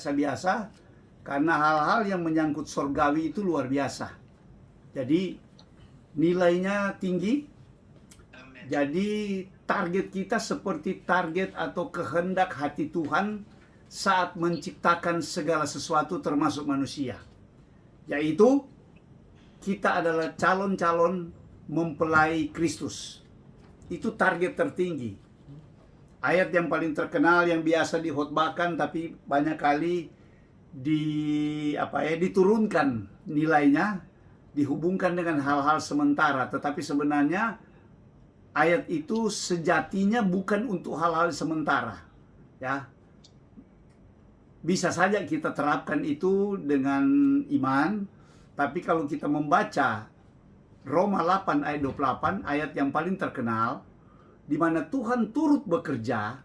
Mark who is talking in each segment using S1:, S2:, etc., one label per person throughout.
S1: biasa karena hal-hal yang menyangkut surgawi itu luar biasa. Jadi nilainya tinggi. Jadi target kita seperti target atau kehendak hati Tuhan saat menciptakan segala sesuatu termasuk manusia. Yaitu kita adalah calon-calon mempelai Kristus. Itu target tertinggi. Ayat yang paling terkenal yang biasa dikhotbahkan tapi banyak kali diturunkan nilainya, dihubungkan dengan hal-hal sementara, tetapi sebenarnya ayat itu sejatinya bukan untuk hal-hal sementara. Ya. Bisa saja kita terapkan itu dengan iman, tapi kalau kita membaca Roma 8 ayat 28, ayat yang paling terkenal, di mana Tuhan turut bekerja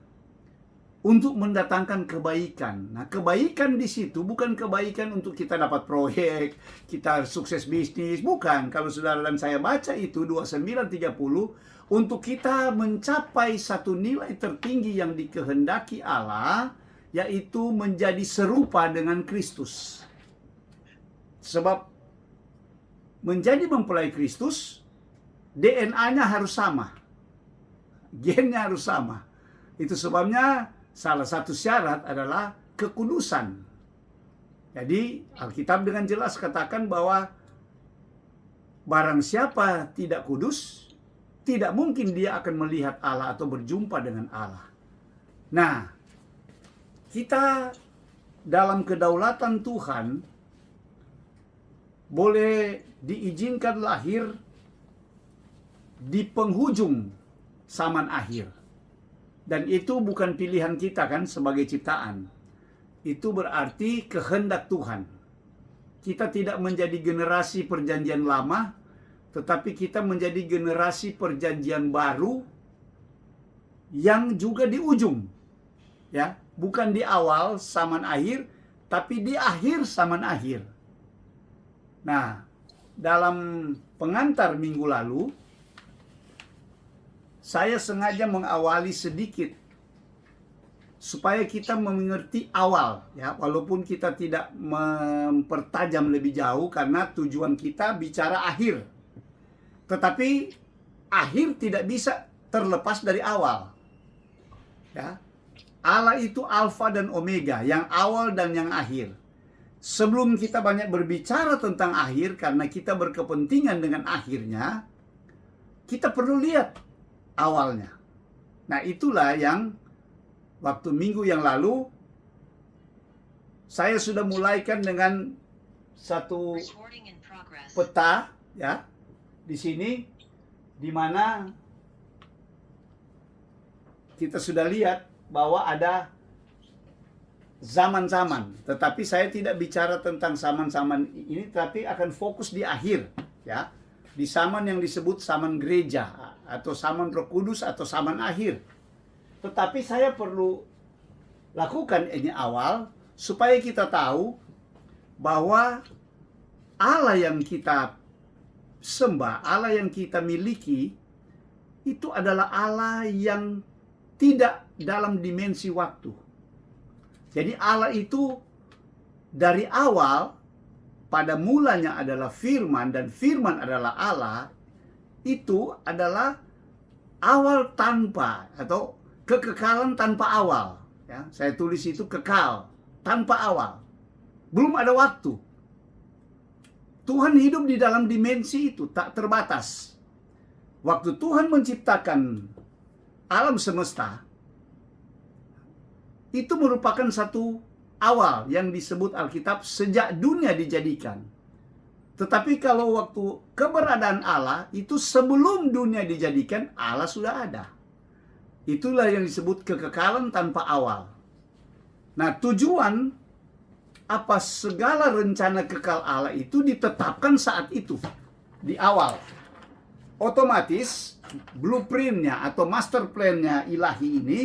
S1: untuk mendatangkan kebaikan. Nah, kebaikan di situ bukan kebaikan untuk kita dapat proyek, kita sukses bisnis, bukan. Kalau saudara dan saya baca itu 29:30, untuk kita mencapai satu nilai tertinggi yang dikehendaki Allah, yaitu menjadi serupa dengan Kristus. Sebab menjadi mempelai Kristus, DNA-nya harus sama. Gennya harus sama. Itu sebabnya salah satu syarat adalah kekudusan. Jadi Alkitab dengan jelas katakan bahwa barang siapa tidak kudus, tidak mungkin dia akan melihat Allah atau berjumpa dengan Allah. Nah, kita dalam kedaulatan Tuhan boleh diizinkan lahir di penghujung zaman akhir. Dan itu bukan pilihan kita kan sebagai ciptaan. Itu berarti kehendak Tuhan. Kita tidak menjadi generasi perjanjian lama, tetapi kita menjadi generasi perjanjian baru yang juga di ujung. Ya, bukan di awal zaman akhir, tapi di akhir zaman akhir. Nah, dalam pengantar minggu lalu saya sengaja mengawali sedikit supaya kita mengerti awal, ya, walaupun kita tidak mempertajam lebih jauh karena tujuan kita bicara akhir. Tetapi akhir tidak bisa terlepas dari awal. Ya. Allah itu alfa dan omega, yang awal dan yang akhir. Sebelum kita banyak berbicara tentang akhir karena kita berkepentingan dengan akhirnya, kita perlu lihat awalnya. Nah, itulah yang waktu minggu yang lalu saya sudah mulaikan dengan satu peta, ya, di sini, di mana kita sudah lihat bahwa ada zaman-zaman. Tetapi saya tidak bicara tentang zaman-zaman ini, tapi akan fokus di akhir, ya, di zaman yang disebut zaman gereja atau zaman Roh Kudus atau zaman akhir. Tetapi saya perlu lakukan ini awal supaya kita tahu bahwa Allah yang kita sembah, Allah yang kita miliki itu adalah Allah yang tidak dalam dimensi waktu. Jadi Allah itu dari awal, pada mulanya adalah firman dan firman adalah Allah, itu adalah awal tanpa atau kekekalan tanpa awal. Ya, saya tulis itu kekal tanpa awal. Belum ada waktu. Tuhan hidup di dalam dimensi itu tak terbatas. Waktu Tuhan menciptakan alam semesta, itu merupakan satu awal yang disebut Alkitab sejak dunia dijadikan. Tetapi kalau waktu keberadaan Allah itu sebelum dunia dijadikan, Allah sudah ada. Itulah yang disebut kekekalan tanpa awal. Nah, tujuan apa segala rencana kekal Allah itu ditetapkan saat itu, di awal. Otomatis blueprintnya atau master plan-nya ilahi ini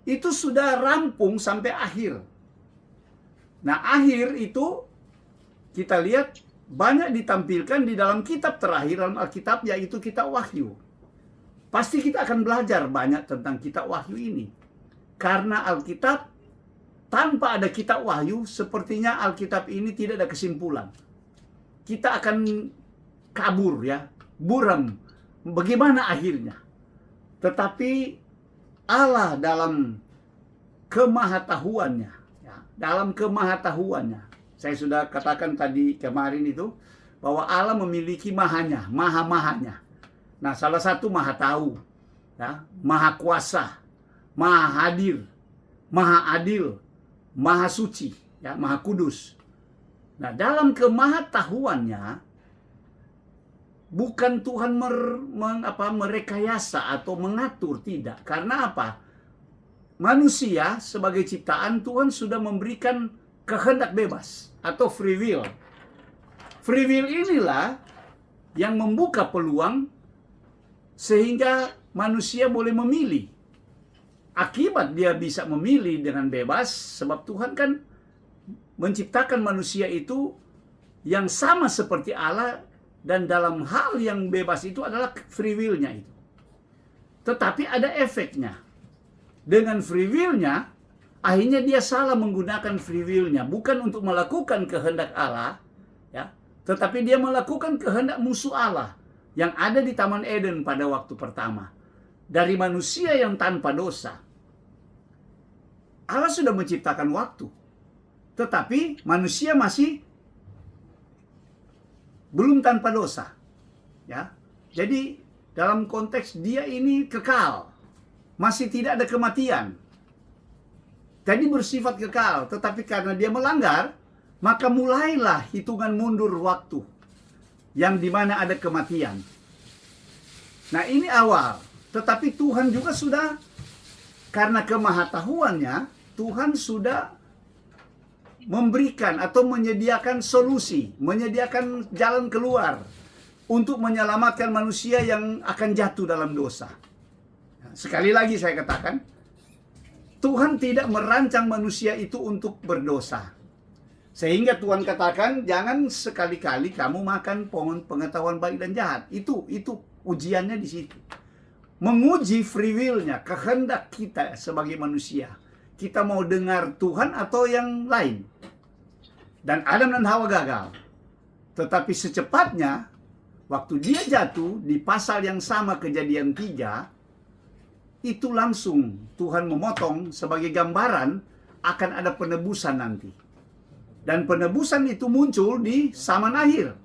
S1: itu sudah rampung sampai akhir. Nah, akhir itu kita lihat banyak ditampilkan di dalam kitab terakhir dalam Alkitab, yaitu kitab Wahyu. Pasti kita akan belajar banyak tentang kitab Wahyu ini. Karena Alkitab tanpa ada kitab Wahyu, sepertinya Alkitab ini tidak ada kesimpulan. Kita akan kabur ya, buram. Bagaimana akhirnya? Tetapi Allah dalam kemahatauannya, ya, dalam kemahatauannya, saya sudah katakan tadi kemarin itu, bahwa Allah memiliki mahanya, maha-mahanya. Nah, salah satu maha tahu, ya, maha kuasa, maha hadir, maha adil, maha suci, ya, maha kudus. Nah, dalam kemahatahuannya, bukan Tuhan merekayasa atau mengatur, tidak. Karena apa? Manusia sebagai ciptaan Tuhan sudah memberikan kehendak bebas atau free will. Free will inilah yang membuka peluang sehingga manusia boleh memilih. Akibat dia bisa memilih dengan bebas, sebab Tuhan kan menciptakan manusia itu yang sama seperti Allah, dan dalam hal yang bebas itu adalah free will-nya itu. Tetapi ada efeknya. Dengan free will-nya, akhirnya dia salah menggunakan free will-nya, bukan untuk melakukan kehendak Allah, ya, tetapi dia melakukan kehendak musuh Allah yang ada di Taman Eden pada waktu pertama. Dari manusia yang tanpa dosa, Allah sudah menciptakan waktu, tetapi manusia masih belum tanpa dosa, ya. Jadi dalam konteks dia ini kekal, masih tidak ada kematian. Jadi bersifat kekal, tetapi karena dia melanggar, maka mulailah hitungan mundur waktu yang dimana ada kematian. Nah, ini awal. Tetapi Tuhan juga sudah, karena kemahatahuannya, Tuhan sudah memberikan atau menyediakan solusi, menyediakan jalan keluar untuk menyelamatkan manusia yang akan jatuh dalam dosa. Sekali lagi saya katakan, Tuhan tidak merancang manusia itu untuk berdosa. Sehingga Tuhan katakan, jangan sekali-kali kamu makan pohon pengetahuan baik dan jahat. Itu ujiannya di situ. Menguji free will-nya, kehendak kita sebagai manusia. Kita mau dengar Tuhan atau yang lain. Dan Adam dan Hawa gagal. Tetapi secepatnya, waktu dia jatuh di pasal yang sama Kejadian 3, itu langsung Tuhan memotong sebagai gambaran akan ada penebusan nanti. Dan penebusan itu muncul di zaman akhir.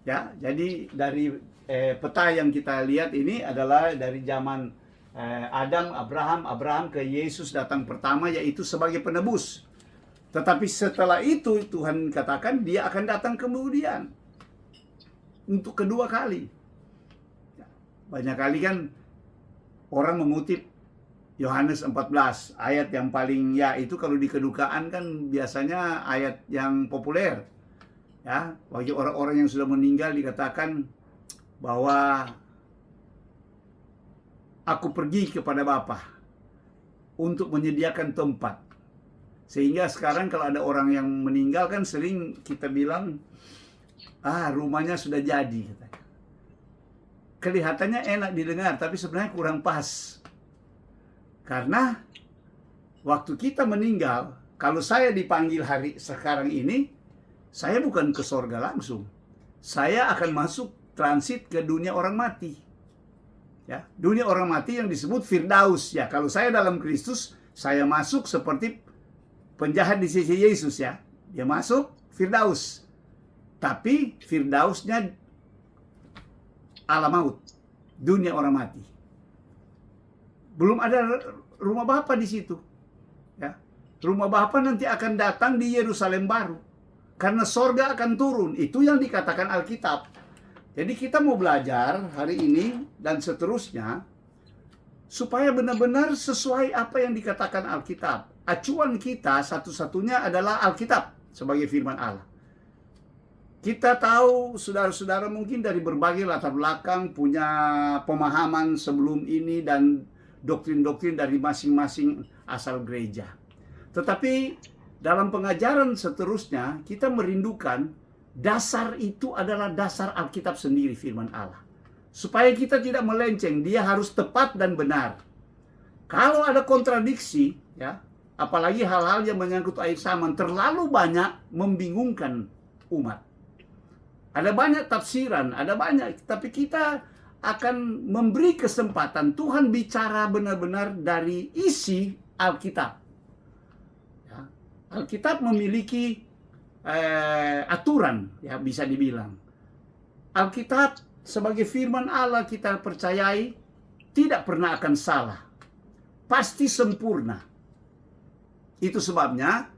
S1: Ya, jadi dari peta yang kita lihat ini adalah dari zaman Adam, Abraham ke Yesus datang pertama, yaitu sebagai penebus. Tetapi setelah itu Tuhan katakan dia akan datang kemudian untuk kedua kali. Banyak kali kan orang mengutip Yohanes 14, ayat yang paling, ya itu kalau di kedukaan kan biasanya ayat yang populer. Ya, bagi orang-orang yang sudah meninggal dikatakan bahwa aku pergi kepada Bapa untuk menyediakan tempat. Sehingga sekarang kalau ada orang yang meninggal kan sering kita bilang, rumahnya sudah jadi. Kelihatannya enak didengar, tapi sebenarnya kurang pas. Karena waktu kita meninggal, kalau saya dipanggil hari sekarang ini, saya bukan ke sorga langsung. Saya akan masuk transit ke dunia orang mati. Ya, dunia orang mati yang disebut Firdaus. Ya, kalau saya dalam Kristus, saya masuk seperti penjahat di sisi Yesus, ya. Dia masuk Firdaus. Tapi Firdausnya alam maut, dunia orang mati. Belum ada rumah Bapa di situ. Ya. Rumah Bapa nanti akan datang di Yerusalem baru. Karena sorga akan turun. Itu yang dikatakan Alkitab. Jadi kita mau belajar hari ini dan seterusnya supaya benar-benar sesuai apa yang dikatakan Alkitab. Acuan kita satu-satunya adalah Alkitab sebagai firman Allah. Kita tahu saudara-saudara mungkin dari berbagai latar belakang punya pemahaman sebelum ini dan doktrin-doktrin dari masing-masing asal gereja. Tetapi dalam pengajaran seterusnya kita merindukan dasar itu adalah dasar Alkitab sendiri, firman Allah. Supaya kita tidak melenceng, dia harus tepat dan benar. Kalau ada kontradiksi, ya, apalagi hal-hal yang menyangkut akhir zaman, terlalu banyak membingungkan umat. Ada banyak tafsiran, ada banyak, tapi kita akan memberi kesempatan Tuhan bicara benar-benar dari isi Alkitab. Ya, Alkitab memiliki aturan, ya bisa dibilang. Alkitab sebagai firman Allah kita percayai tidak pernah akan salah, pasti sempurna. Itu sebabnya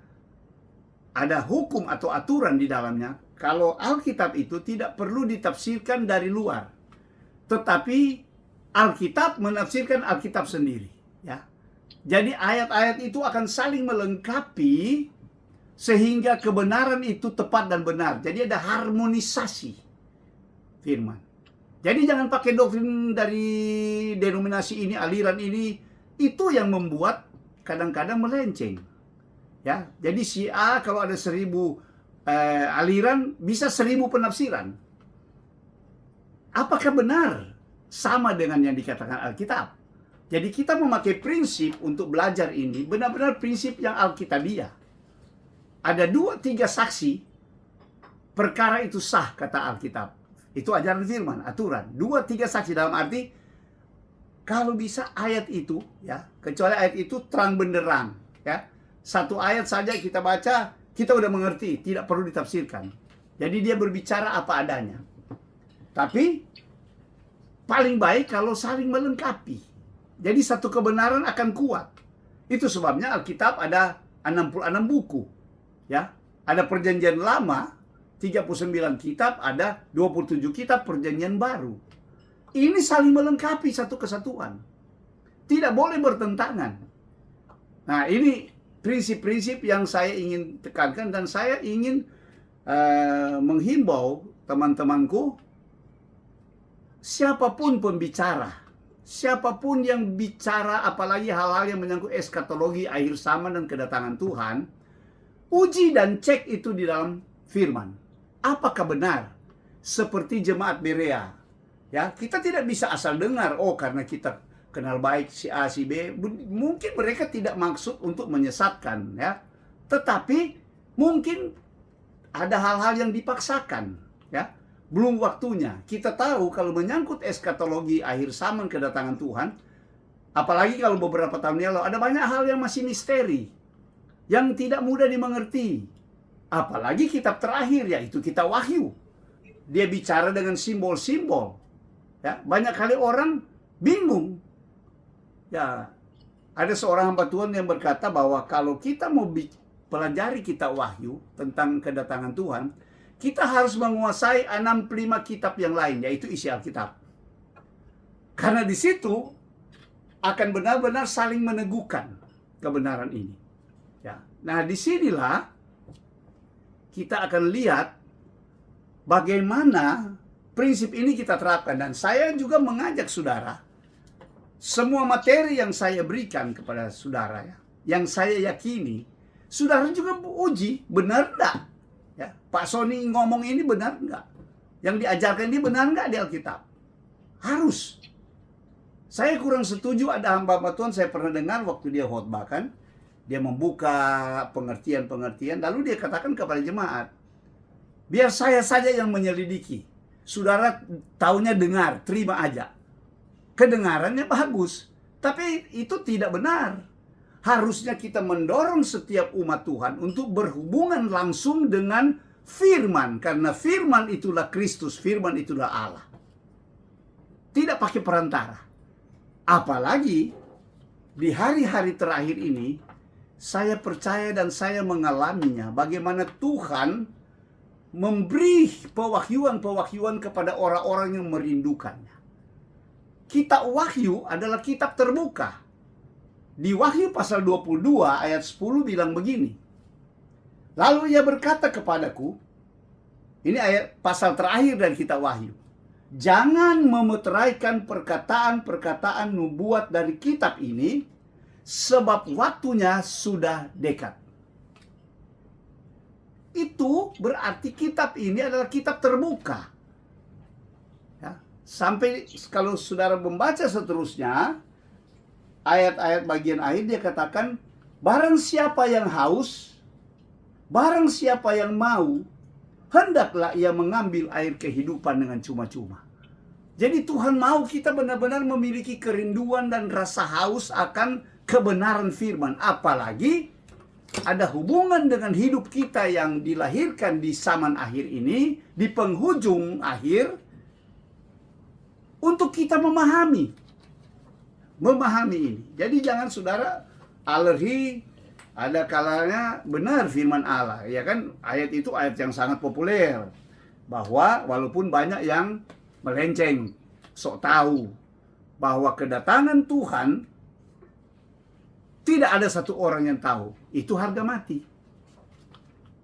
S1: ada hukum atau aturan di dalamnya. Kalau Alkitab itu tidak perlu ditafsirkan dari luar, tetapi Alkitab menafsirkan Alkitab sendiri. Ya, jadi ayat-ayat itu akan saling melengkapi sehingga kebenaran itu tepat dan benar. Jadi ada harmonisasi firman. Jadi jangan pakai doktrin dari denominasi ini, aliran ini, itu yang membuat kadang-kadang melenceng. Ya, jadi si A kalau ada 1000 aliran bisa 1000 penafsiran. Apakah benar sama dengan yang dikatakan Alkitab? Jadi kita memakai prinsip untuk belajar ini benar-benar prinsip yang Alkitabiah. Ada 2-3 saksi, perkara itu sah, kata Alkitab. Itu ajaran firman, aturan. 2-3 saksi dalam arti, kalau bisa ayat itu, ya, kecuali ayat itu terang benderang, ya. Satu ayat saja kita baca, kita udah mengerti, tidak perlu ditafsirkan. Jadi dia berbicara apa adanya. Tapi, paling baik kalau saling melengkapi. Jadi satu kebenaran akan kuat. Itu sebabnya Alkitab ada 66 buku. Ya, ada perjanjian lama 39 kitab, ada 27 kitab perjanjian baru. Ini saling melengkapi satu kesatuan. Tidak boleh bertentangan. Nah, ini prinsip-prinsip yang saya ingin tekankan dan saya ingin menghimbau teman-temanku, siapapun pembicara, siapapun yang bicara apalagi hal-hal yang menyangkut eskatologi akhir zaman dan kedatangan Tuhan, uji dan cek itu di dalam firman. Apakah benar? Seperti jemaat Berea. Ya, kita tidak bisa asal dengar, oh karena kita kenal baik si A, si B. Mungkin mereka tidak maksud untuk menyesatkan, ya. Tetapi mungkin ada hal-hal yang dipaksakan, ya. Belum waktunya. Kita tahu kalau menyangkut eskatologi akhir zaman kedatangan Tuhan, apalagi kalau beberapa tahun yang lalu, ada banyak hal yang masih misteri, yang tidak mudah dimengerti. Apalagi kitab terakhir, yaitu kitab Wahyu. Dia bicara dengan simbol-simbol. Ya, banyak kali orang bingung. Ya, ada seorang hamba Tuhan yang berkata bahwa kalau kita mau pelajari kitab Wahyu tentang kedatangan Tuhan, kita harus menguasai 65 kitab yang lain, yaitu isi Alkitab. Karena di situ akan benar-benar saling meneguhkan kebenaran ini. Ya. Nah, disinilah kita akan lihat bagaimana prinsip ini kita terapkan. Dan saya juga mengajak saudara, semua materi yang saya berikan kepada saudara, ya, yang saya yakini, saudara juga uji, benar enggak? Ya, Pak Sony ngomong ini benar enggak? Yang diajarkan ini benar enggak di Alkitab? Harus. Saya kurang setuju, ada hamba-hamba Tuhan saya pernah dengar waktu dia khotbah kan, dia membuka pengertian-pengertian, lalu dia katakan kepada jemaat, biar saya saja yang menyelidiki. Saudara taunya dengar, terima aja. Kedengarannya bagus, tapi itu tidak benar. Harusnya kita mendorong setiap umat Tuhan untuk berhubungan langsung dengan firman, karena firman itulah Kristus, firman itulah Allah. Tidak pakai perantara. Apalagi di hari-hari terakhir ini, saya percaya dan saya mengalaminya bagaimana Tuhan memberi pewahyuan-pewahyuan kepada orang-orang yang merindukannya. Kitab Wahyu adalah kitab terbuka. Di Wahyu pasal 22 ayat 10 bilang begini. Lalu ia berkata kepadaku, ini ayat pasal terakhir dari kitab Wahyu, jangan memeteraikan perkataan-perkataan nubuat dari kitab ini, sebab waktunya sudah dekat. Itu berarti kitab ini adalah kitab terbuka. Ya, sampai kalau saudara membaca seterusnya, ayat-ayat bagian akhir dia katakan, barang siapa yang haus, barang siapa yang mau, hendaklah ia mengambil air kehidupan dengan cuma-cuma. Jadi Tuhan mau kita benar-benar memiliki kerinduan dan rasa haus akan kebenaran firman. Apalagi ada hubungan dengan hidup kita yang dilahirkan di zaman akhir ini, di penghujung akhir, untuk kita memahami ini. Jadi jangan saudara alergi, ada kalanya benar firman Allah. Ya kan, ayat itu ayat yang sangat populer. Bahwa walaupun banyak yang melenceng, sok tahu bahwa kedatangan Tuhan tidak ada satu orang yang tahu. Itu harga mati.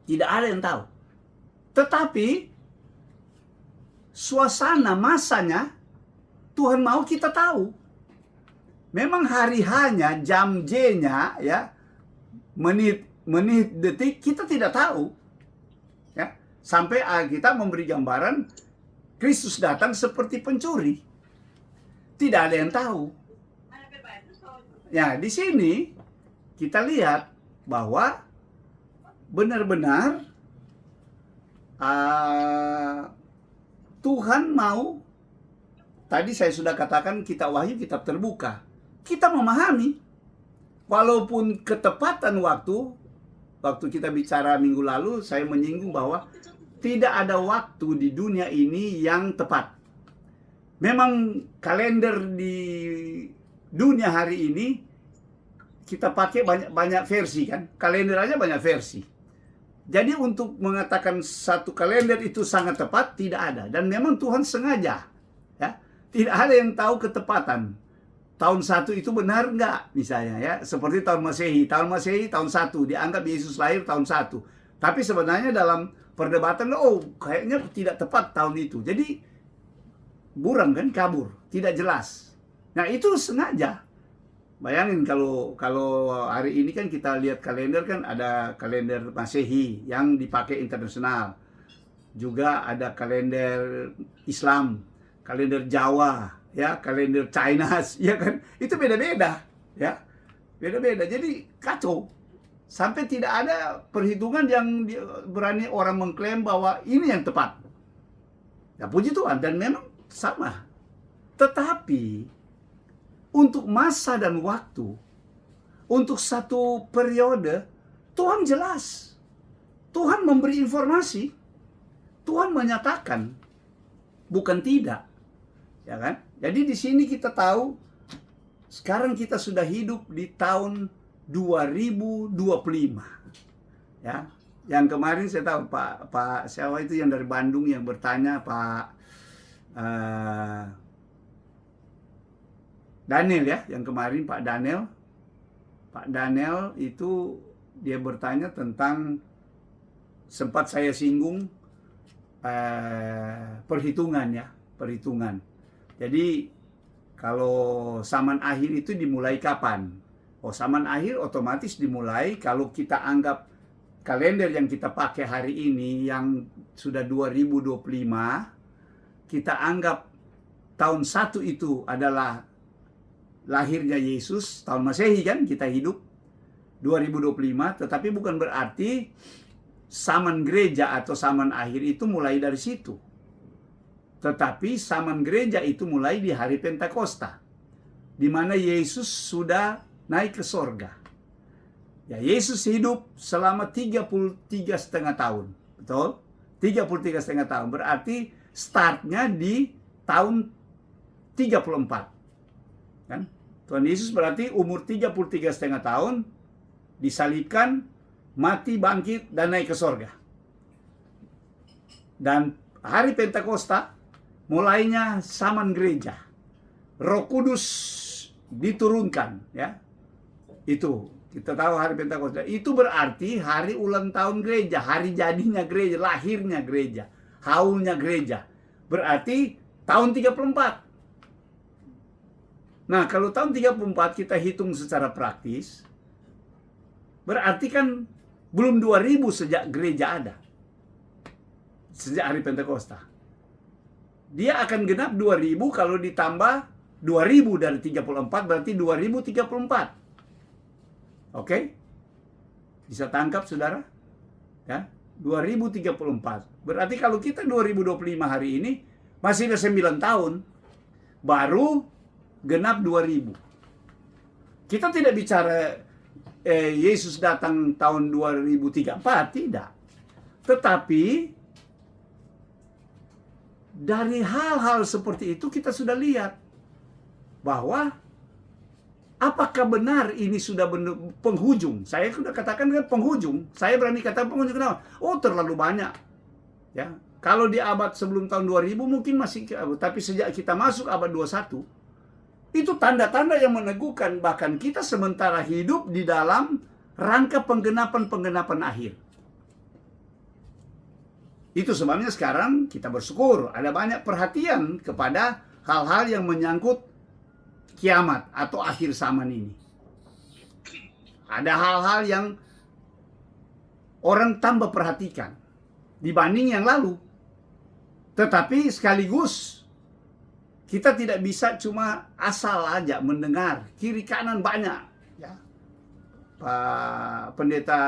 S1: Tidak ada yang tahu. Tetapi suasana masanya Tuhan mau kita tahu. Memang hari hanya, jam J-nya, ya, menit, detik, kita tidak tahu. Ya, sampai kita memberi gambaran Kristus datang seperti pencuri. Tidak ada yang tahu. Ya, di sini kita lihat bahwa benar-benar Tuhan mau, tadi saya sudah katakan kitab Wahyu kitab terbuka. Kita memahami, walaupun ketepatan waktu kita bicara minggu lalu, saya menyinggung bahwa tidak ada waktu di dunia ini yang tepat. Memang kalender di dunia hari ini kita pakai banyak versi kan. Kalender aja banyak versi. Jadi untuk mengatakan satu kalender itu sangat tepat tidak ada. Dan memang Tuhan sengaja, ya. Tidak ada yang tahu ketepatan. Tahun 1 itu benar enggak misalnya, ya. Seperti tahun Masehi. Tahun Masehi tahun 1 dianggap Yesus lahir tahun 1. Tapi sebenarnya dalam perdebatan, kayaknya tidak tepat tahun itu. Jadi buram kan, kabur, tidak jelas. Nah, itu sengaja. Bayangin kalau hari ini kan kita lihat kalender, kan ada kalender Masehi yang dipakai internasional. Juga ada kalender Islam, kalender Jawa, ya, kalender China, ya kan. Itu beda-beda, ya. Beda-beda. Jadi kacau. Sampai tidak ada perhitungan yang berani orang mengklaim bahwa ini yang tepat. Ya, puji Tuhan, dan memang sama. Tetapi untuk masa dan waktu, untuk satu periode, Tuhan jelas. Tuhan memberi informasi. Tuhan menyatakan, bukan tidak. Ya kan? Jadi di sini kita tahu, sekarang kita sudah hidup di tahun 2025. Ya. Yang kemarin saya tahu Pak siapa itu yang dari Bandung yang bertanya, Pak Daniel, ya, yang kemarin Pak Daniel itu dia bertanya tentang, sempat saya singgung perhitungan. Jadi kalau zaman akhir itu dimulai kapan? Zaman akhir otomatis dimulai kalau kita anggap kalender yang kita pakai hari ini yang sudah 2025, kita anggap tahun 1 itu adalah lahirnya Yesus, tahun Masehi kan kita hidup 2025, tetapi bukan berarti zaman gereja atau zaman akhir itu mulai dari situ. Tetapi zaman gereja itu mulai di hari Pentakosta, di mana Yesus sudah naik ke sorga. Ya, Yesus hidup selama 33,5 tahun. Betul? 33,5 tahun. Berarti startnya di tahun 34. Kan? Tuhan Yesus berarti umur 33,5 tahun, disalibkan, mati, bangkit, dan naik ke sorga. Dan hari Pentakosta mulainya zaman gereja. Roh Kudus diturunkan, ya. Itu kita tahu hari Pentakosta. Itu berarti hari ulang tahun gereja, hari jadinya gereja, lahirnya gereja, haulnya gereja. Berarti tahun 34. Nah, kalau tahun 34 kita hitung secara praktis, berarti kan belum 2000 sejak gereja ada. Sejak hari Pentakosta. Dia akan genap 2000 kalau ditambah 2000 dari 34 berarti 2034. Oke? Bisa tangkap saudara? Ya, 2034. Berarti kalau kita 2025 hari ini masih ada 9 tahun, baru genap 2000. Kita tidak bicara Yesus datang tahun 2034, tidak. Tetapi dari hal-hal seperti itu kita sudah lihat bahwa apakah benar ini sudah penghujung? Saya sudah katakan kan penghujung. Saya berani katakan penghujung, kenapa? Oh, terlalu banyak. Ya, kalau di abad sebelum tahun 2000 mungkin masih, tapi sejak kita masuk abad 21, itu tanda-tanda yang meneguhkan bahkan kita sementara hidup di dalam rangka penggenapan akhir. Itu sebabnya sekarang kita bersyukur ada banyak perhatian kepada hal-hal yang menyangkut kiamat atau akhir zaman ini. Ada hal-hal yang orang tambah perhatikan dibanding yang lalu. Tetapi sekaligus kita tidak bisa cuma asal aja mendengar, kiri kanan banyak. Ya. Pak Pendeta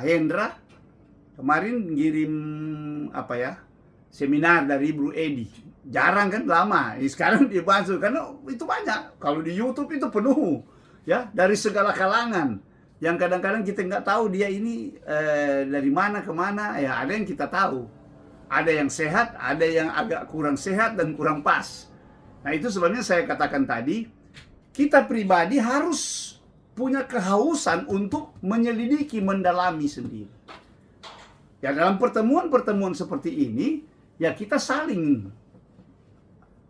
S1: Hendra kemarin ngirim seminar dari Bro Edi. Jarang kan, lama. Sekarang dia bahas karena itu banyak. Kalau di YouTube itu penuh, ya, dari segala kalangan. Yang kadang-kadang kita nggak tahu dia ini dari mana ke mana. Ya, ada yang kita tahu. Ada yang sehat, ada yang agak kurang sehat dan kurang pas. Nah, itu sebabnya saya katakan tadi, kita pribadi harus punya kehausan untuk menyelidiki, mendalami sendiri. Ya, dalam pertemuan-pertemuan seperti ini, ya kita saling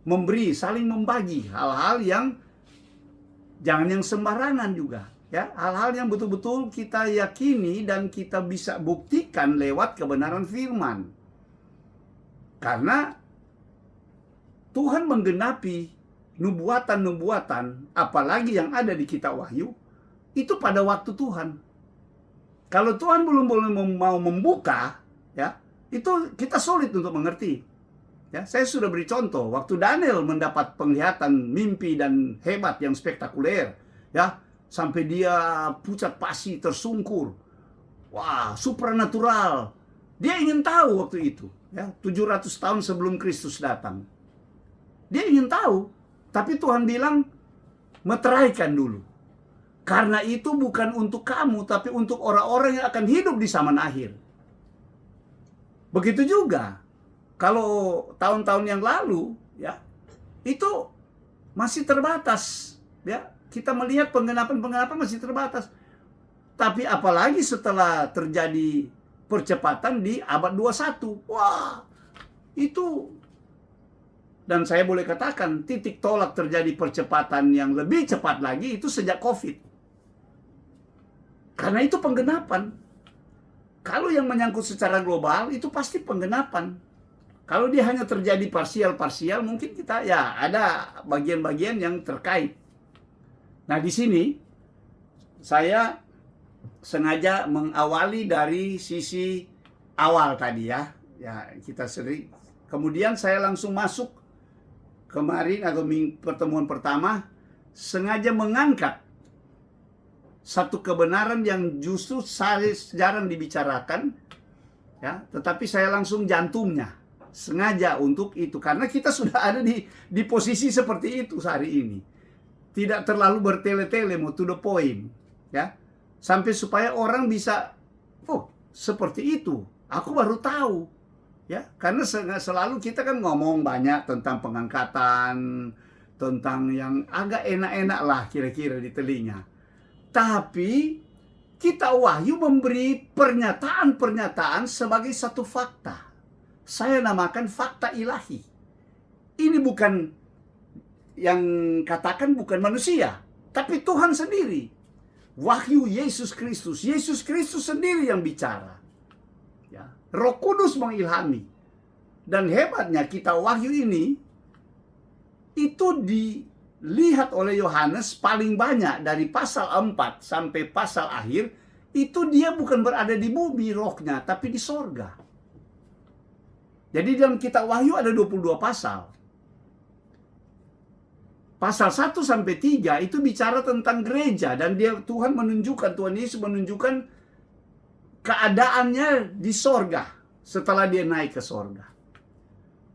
S1: memberi, saling membagi hal-hal yang jangan yang sembarangan juga. Ya, hal-hal yang betul-betul kita yakini dan kita bisa buktikan lewat kebenaran firman. Karena Tuhan menggenapi nubuatan-nubuatan, apalagi yang ada di kitab Wahyu, itu pada waktu Tuhan. Kalau Tuhan belum mau membuka, ya, itu kita sulit untuk mengerti. Ya, saya sudah beri contoh, waktu Daniel mendapat penglihatan mimpi dan hebat yang spektakuler, ya, sampai dia pucat pasi, tersungkur. Wah, supranatural. Dia ingin tahu waktu itu, ya, 700 tahun sebelum Kristus datang. Dia ingin tahu, tapi Tuhan bilang, meteraikan dulu. Karena itu bukan untuk kamu, tapi untuk orang-orang yang akan hidup di zaman akhir. Begitu juga, kalau tahun-tahun yang lalu, ya, itu masih terbatas. Ya, kita melihat penggenapan masih terbatas. Tapi apalagi setelah terjadi percepatan di abad 21. Wah, itu. Dan saya boleh katakan titik tolak terjadi percepatan yang lebih cepat lagi itu sejak COVID. Karena itu penggenapan. Kalau yang menyangkut secara global itu pasti penggenapan. Kalau dia hanya terjadi parsial-parsial, mungkin kita ya ada bagian-bagian yang terkait. Nah, di sini saya sengaja mengawali dari sisi awal tadi, ya. Ya, kita sering. Kemudian saya langsung masuk kemarin atau pertemuan pertama, sengaja mengangkat satu kebenaran yang justru jarang dibicarakan, ya, tetapi saya langsung jantungnya, sengaja untuk itu, karena kita sudah ada di posisi seperti itu hari ini, tidak terlalu bertele-tele, mau to the point, ya, sampai supaya orang bisa, oh, seperti itu, aku baru tahu. Ya, karena selalu kita kan ngomong banyak tentang pengangkatan, tentang yang agak enak-enak lah kira-kira di telinga. Tapi kitab Wahyu memberi pernyataan-pernyataan sebagai satu fakta. Saya namakan fakta ilahi. Ini bukan yang katakan bukan manusia, tapi Tuhan sendiri. Wahyu Yesus Kristus. Yesus Kristus sendiri yang bicara. Roh Kudus mengilhami. Dan hebatnya kitab Wahyu ini itu dilihat oleh Yohanes paling banyak dari pasal 4 sampai pasal akhir, itu dia bukan berada di bumi rohnya, tapi di sorga. Jadi dalam kitab Wahyu ada 22 pasal. Pasal 1 sampai 3 itu bicara tentang gereja, dan Tuhan Yesus menunjukkan keadaannya di sorga setelah dia naik ke sorga.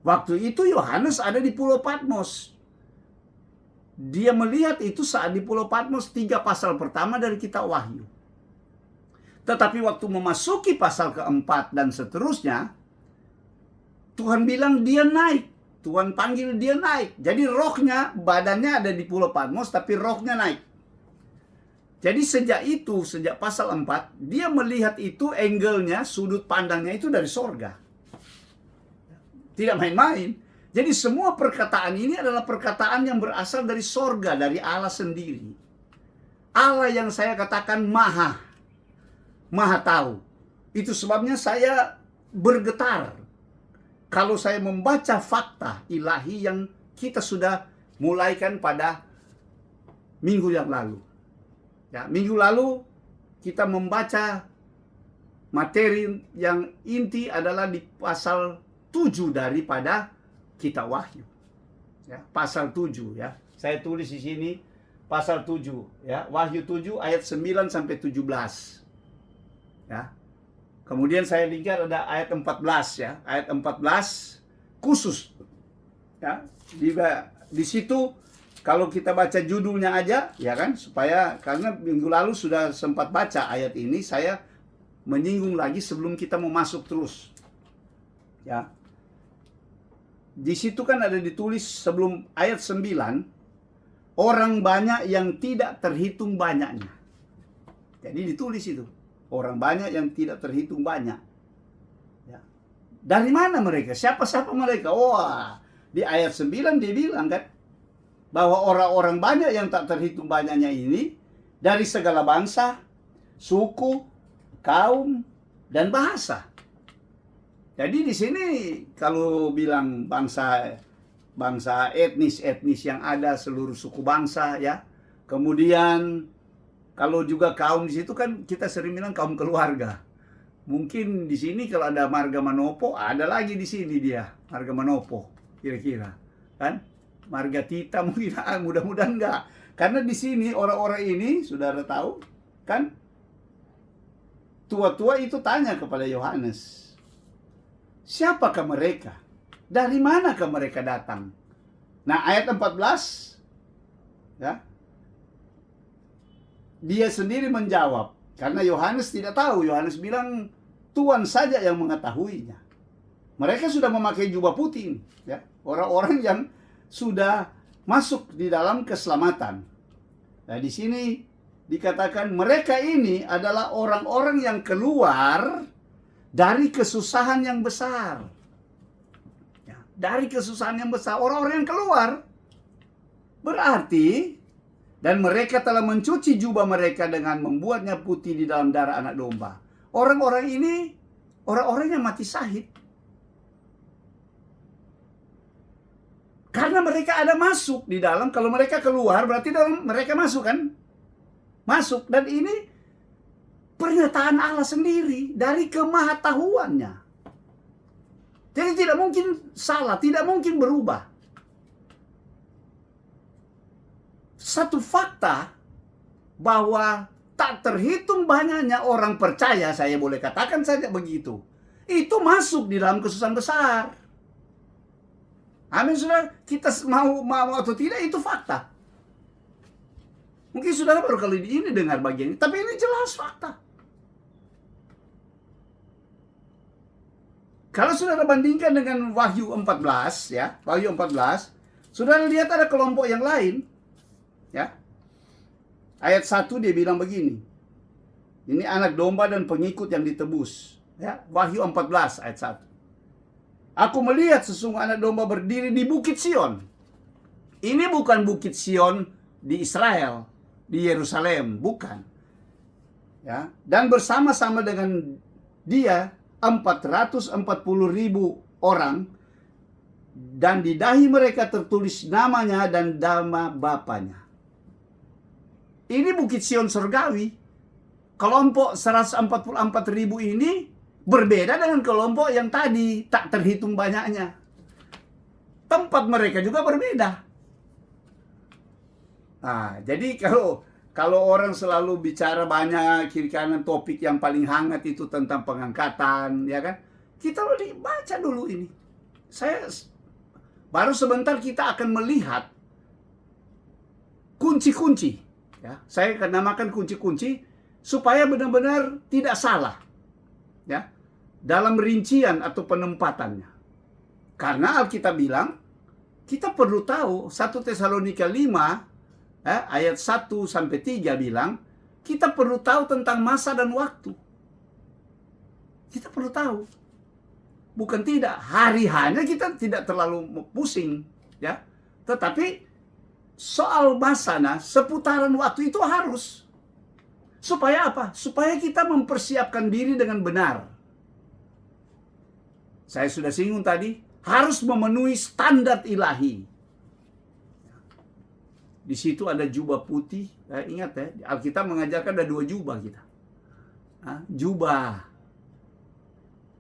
S1: Waktu itu Yohanes ada di Pulau Patmos. Dia melihat itu saat di Pulau Patmos 3 pasal pertama dari kitab Wahyu. Tetapi waktu memasuki pasal keempat dan seterusnya, Tuhan bilang dia naik. Tuhan panggil dia naik. Jadi rohnya, badannya ada di Pulau Patmos, tapi rohnya naik. Jadi sejak itu, sejak pasal 4, dia melihat itu angle-nya, sudut pandangnya itu dari sorga. Tidak main-main. Jadi semua perkataan ini adalah perkataan yang berasal dari sorga, dari Allah sendiri. Allah yang saya katakan maha tahu. Itu sebabnya saya bergetar kalau saya membaca fakta ilahi yang kita sudah mulaikan pada minggu yang lalu. Ya, minggu lalu kita membaca materi yang inti adalah di pasal 7 daripada kitab Wahyu. Ya, pasal 7 ya. Saya tulis di sini pasal 7 ya. Wahyu 7 ayat 9 sampai 17. Ya. Kemudian saya lihat ada ayat 14 ya. Ayat 14 khusus. Ya. Di situ kalau kita baca judulnya aja ya kan, supaya karena minggu lalu sudah sempat baca ayat ini, saya menyinggung lagi sebelum kita mau masuk terus. Ya. Di situ kan ada ditulis sebelum ayat 9, orang banyak yang tidak terhitung banyaknya. Jadi ditulis itu, orang banyak yang tidak terhitung banyak. Ya. Dari mana mereka? Siapa-siapa mereka? Wah, di ayat 9 dia bilang kan, bahwa orang-orang banyak yang tak terhitung banyaknya ini dari segala bangsa, suku, kaum, dan bahasa. Jadi di sini kalau bilang bangsa etnis yang ada seluruh suku bangsa ya. Kemudian kalau juga kaum di situ kan kita sering bilang kaum keluarga. Mungkin di sini kalau ada marga Manopo, ada lagi di sini dia marga Manopo kira-kira. Kan? Marga Tita mungkin mudah-mudahan enggak. Karena di sini orang-orang ini saudara tahu kan, tua-tua itu tanya kepada Yohanes, siapakah mereka? Dari manakah mereka datang? Nah, ayat 14 ya. Dia sendiri menjawab, karena Yohanes tidak tahu. Yohanes bilang Tuhan saja yang mengetahuinya. Mereka sudah memakai jubah putih ya. Orang-orang yang sudah masuk di dalam keselamatan. Nah, di sini dikatakan mereka ini adalah orang-orang yang keluar dari kesusahan yang besar. Ya, dari kesusahan yang besar, orang-orang yang keluar. Berarti, dan mereka telah mencuci jubah mereka dengan membuatnya putih di dalam darah anak domba. Orang-orang ini, orang-orang yang mati syahid. Karena mereka ada masuk di dalam, kalau mereka keluar berarti dalam mereka masuk kan? Masuk, dan ini pernyataan Allah sendiri dari kemahatauannya. Jadi tidak mungkin salah, tidak mungkin berubah. Satu fakta bahwa tak terhitung banyaknya orang percaya, saya boleh katakan saja begitu. Itu masuk di dalam kesusahan besar. Amin, saudara. Kita mau atau tidak, itu fakta. Mungkin saudara baru kali ini dengar bagian ini, tapi ini jelas fakta. Kalau saudara bandingkan dengan Wahyu 14 ya, Wahyu 14, saudara lihat ada kelompok yang lain. Ya. Ayat 1 dia bilang begini. Ini anak domba dan pengikut yang ditebus. Ya, Wahyu 14 ayat 1. Aku melihat sesungguhnya anak domba berdiri di Bukit Sion. Ini bukan Bukit Sion di Israel, di Yerusalem, bukan. Ya, dan bersama-sama dengan dia 440.000 orang, dan di dahi mereka tertulis namanya dan nama bapanya. Ini Bukit Sion surgawi. Kelompok 144.000 ini berbeda dengan kelompok yang tadi, tak terhitung banyaknya. Tempat mereka juga berbeda. Nah, jadi Kalau orang selalu bicara banyak kiri kanan topik yang paling hangat itu tentang pengangkatan, ya kan? Kita baca dulu ini. Saya baru sebentar kita akan melihat kunci-kunci. Ya, saya akan namakan kunci-kunci supaya benar-benar tidak salah, ya, dalam rincian atau penempatannya. Karena Alkitab bilang kita perlu tahu 1 Tesalonika 5 ayat 1 sampai 3 bilang kita perlu tahu tentang masa dan waktu. Kita perlu tahu. Bukan tidak, hari-harinya kita tidak terlalu pusing, ya. Tetapi soal masa, seputaran waktu itu harus. Supaya apa? Supaya kita mempersiapkan diri dengan benar. Saya sudah singgung tadi, harus memenuhi standar ilahi. Di situ ada jubah putih. Ingat ya, Alkitab mengajarkan ada 2 jubah kita. Jubah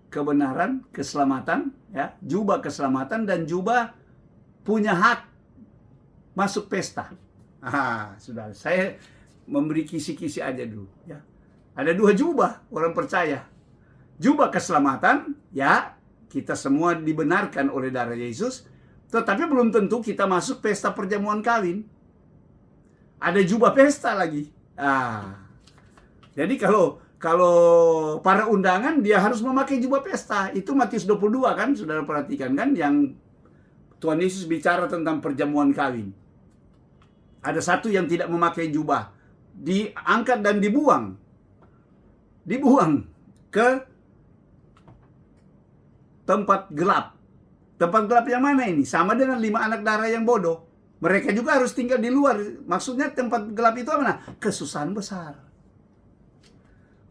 S1: kebenaran, keselamatan, ya, jubah keselamatan dan jubah punya hak masuk pesta. Sudah, saya memberi kisi-kisi aja dulu, ya. Ada 2 jubah orang percaya. Jubah keselamatan, ya, kita semua dibenarkan oleh darah Yesus, tetapi belum tentu kita masuk pesta perjamuan kawin. Ada jubah pesta lagi. Jadi kalau para undangan dia harus memakai jubah pesta. Itu Matius 22 kan, saudara perhatikan kan, yang Tuhan Yesus bicara tentang perjamuan kawin. Ada satu yang tidak memakai jubah, diangkat dan dibuang ke tempat gelap. Tempat gelap yang mana ini? Sama dengan 5 anak darah yang bodoh. Mereka juga harus tinggal di luar. Maksudnya tempat gelap itu apa? Kesusahan besar.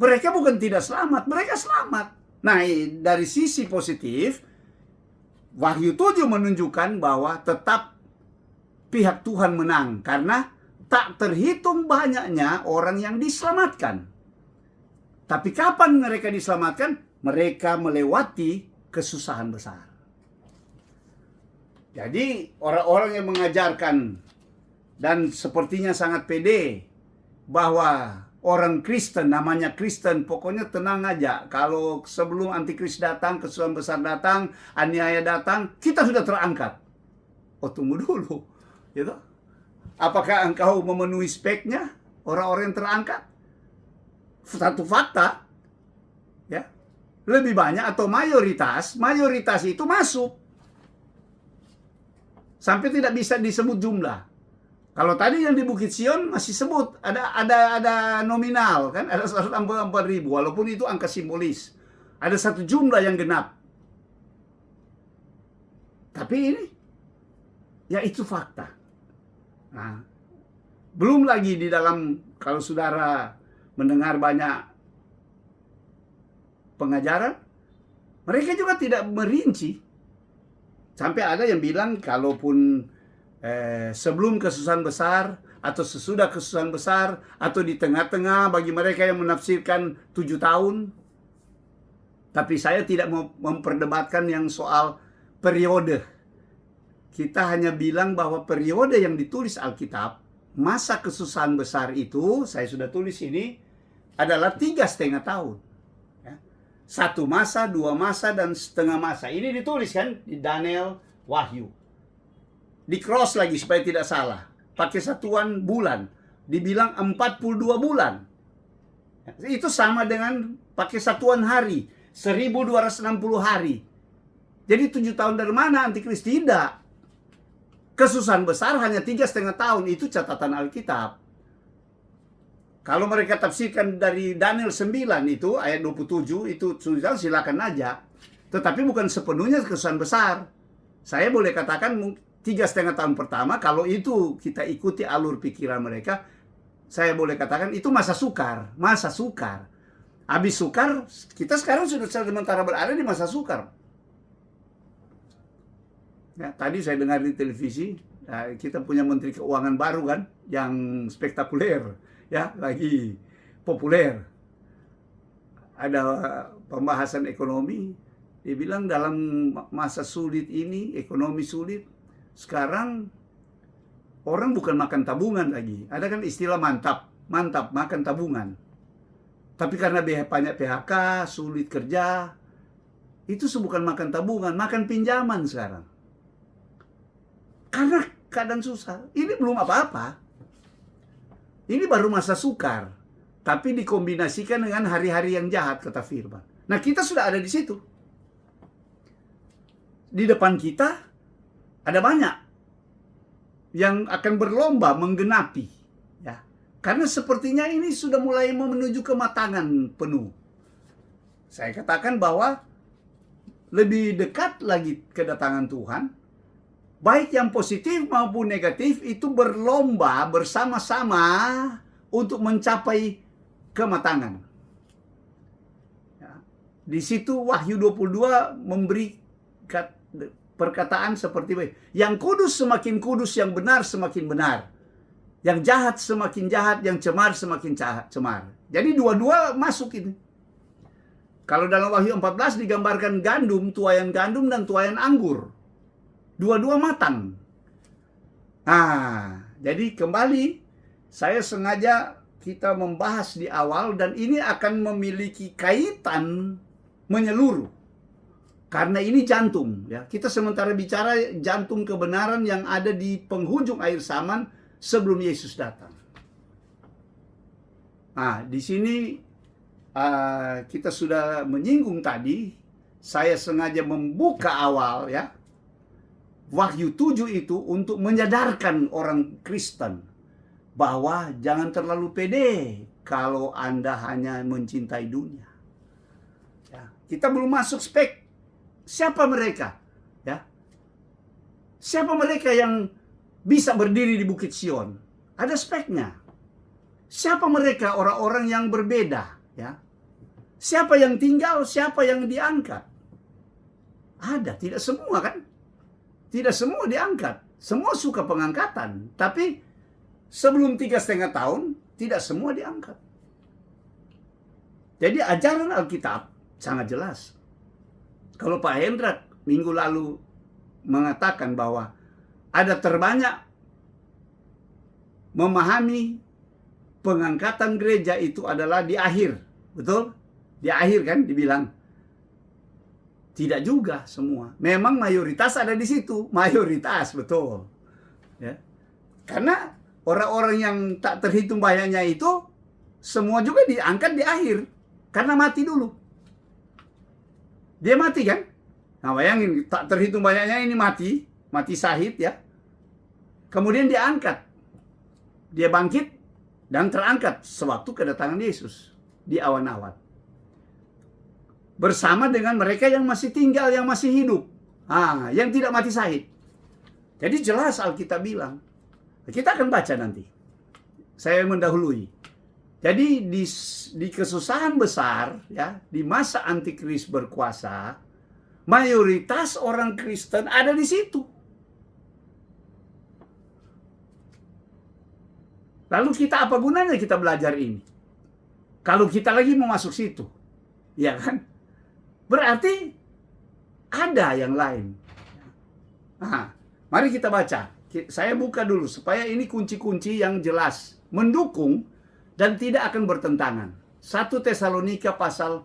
S1: Mereka bukan tidak selamat, mereka selamat. Nah, dari sisi positif, Wahyu 7 menunjukkan bahwa tetap pihak Tuhan menang. Karena tak terhitung banyaknya orang yang diselamatkan. Tapi kapan mereka diselamatkan? Mereka melewati kesusahan besar. Jadi orang-orang yang mengajarkan dan sepertinya sangat pede bahwa orang Kristen, namanya Kristen, pokoknya tenang aja. Kalau sebelum antikris datang, kesusahan besar datang, aniaya datang, kita sudah terangkat. Oh, tunggu dulu, gitu. Apakah engkau memenuhi speknya orang-orang yang terangkat? Satu fakta, ya, lebih banyak atau mayoritas itu masuk. Sampai tidak bisa disebut jumlah. Kalau tadi yang di Bukit Sion masih sebut ada nominal kan, ada 144.000 walaupun itu angka simbolis. Ada satu jumlah yang genap. Tapi ini ya itu fakta. Nah, belum lagi di dalam, kalau saudara mendengar banyak pengajaran, mereka juga tidak merinci. Sampai ada yang bilang kalaupun sebelum kesusahan besar atau sesudah kesusahan besar atau di tengah-tengah, bagi mereka yang menafsirkan 7 tahun. Tapi saya tidak mau memperdebatkan yang soal periode. Kita hanya bilang bahwa periode yang ditulis Alkitab, masa kesusahan besar itu, saya sudah tulis ini, adalah 3,5 tahun. 1 masa, 2 masa, dan setengah masa. Ini ditulis kan di Daniel, Wahyu. Di cross lagi supaya tidak salah. Pakai satuan bulan. Dibilang 42 bulan. Itu sama dengan pakai satuan hari. 1260 hari. Jadi 7 tahun dari mana antikris? Tidak. Kesusahan besar hanya 3,5 tahun. Itu catatan Alkitab. Kalau mereka tafsirkan dari Daniel 9 itu, ayat 27, itu silakan aja. Tetapi bukan sepenuhnya kesusahan besar. Saya boleh katakan 3,5 tahun pertama, kalau itu kita ikuti alur pikiran mereka, saya boleh katakan itu masa sukar. Masa sukar. Habis sukar, kita sekarang sudah sementara berada di masa sukar. Ya, tadi saya dengar di televisi, kita punya Menteri Keuangan baru kan, yang spektakuler. Ya, lagi populer. Ada pembahasan ekonomi. Dia bilang dalam masa sulit ini, ekonomi sulit, sekarang orang bukan makan tabungan lagi. Ada kan istilah mantap. mantap, makan tabungan. Tapi karena banyak PHK, sulit kerja, itu bukan makan tabungan, makan pinjaman sekarang. Karena keadaan susah. Ini belum apa-apa. Ini baru masa sukar. Tapi dikombinasikan dengan hari-hari yang jahat, kata firman. Nah, kita sudah ada di situ. Di depan kita ada banyak yang akan berlomba menggenapi, ya. Karena sepertinya ini sudah mulai menuju kematangan penuh. Saya katakan bahwa lebih dekat lagi kedatangan Tuhan, baik yang positif maupun negatif itu berlomba bersama-sama untuk mencapai kematangan. Ya. Di situ Wahyu 22 memberi perkataan seperti ini. Yang kudus semakin kudus, yang benar semakin benar. Yang jahat semakin jahat, yang cemar semakin cemar. Jadi dua-dua masuk ini. Kalau dalam Wahyu 14 digambarkan gandum, tuaian gandum dan tuaian anggur. Dua-dua matang. Nah, jadi kembali saya sengaja kita membahas di awal dan ini akan memiliki kaitan menyeluruh. Karena ini jantung, ya. Kita sementara bicara jantung kebenaran yang ada di penghujung akhir zaman sebelum Yesus datang. Nah, di sini kita sudah menyinggung tadi, saya sengaja membuka awal, ya. Wahyu 7 itu untuk menyadarkan orang Kristen bahwa jangan terlalu pede kalau Anda hanya mencintai dunia. Ya, kita belum masuk spek. Siapa mereka? Ya. Siapa mereka yang bisa berdiri di Bukit Sion? Ada speknya. Siapa mereka orang-orang yang berbeda? Ya. Siapa yang tinggal, siapa yang diangkat? Ada, tidak semua kan? Tidak semua diangkat. Semua suka pengangkatan. Tapi sebelum 3,5 tahun, tidak semua diangkat. Jadi ajaran Alkitab sangat jelas. Kalau Pak Hendra minggu lalu mengatakan bahwa ada terbanyak memahami pengangkatan gereja itu adalah di akhir. Betul? Di akhir kan dibilang. Tidak juga semua. Memang mayoritas ada di situ. Mayoritas, betul. Ya. Karena orang-orang yang tak terhitung banyaknya itu semua juga diangkat di akhir. Karena mati dulu. Dia mati kan? Nah, bayangin, tak terhitung banyaknya ini mati. Mati syahid ya. Kemudian dia angkat. Dia bangkit dan terangkat sewaktu kedatangan Yesus di awan-awan. Bersama dengan mereka yang masih tinggal, yang masih hidup. Yang tidak mati syahid. Jadi jelas Alkitab bilang. Kita akan baca nanti. Saya mendahului. Jadi di kesusahan besar, ya, di masa antikris berkuasa, mayoritas orang Kristen ada di situ. Lalu kita apa gunanya kita belajar ini? Kalau kita lagi mau masuk situ, ya kan? Berarti ada yang lain. Mari kita baca. Saya buka dulu supaya ini kunci-kunci yang jelas, mendukung dan tidak akan bertentangan. 1 Tesalonika pasal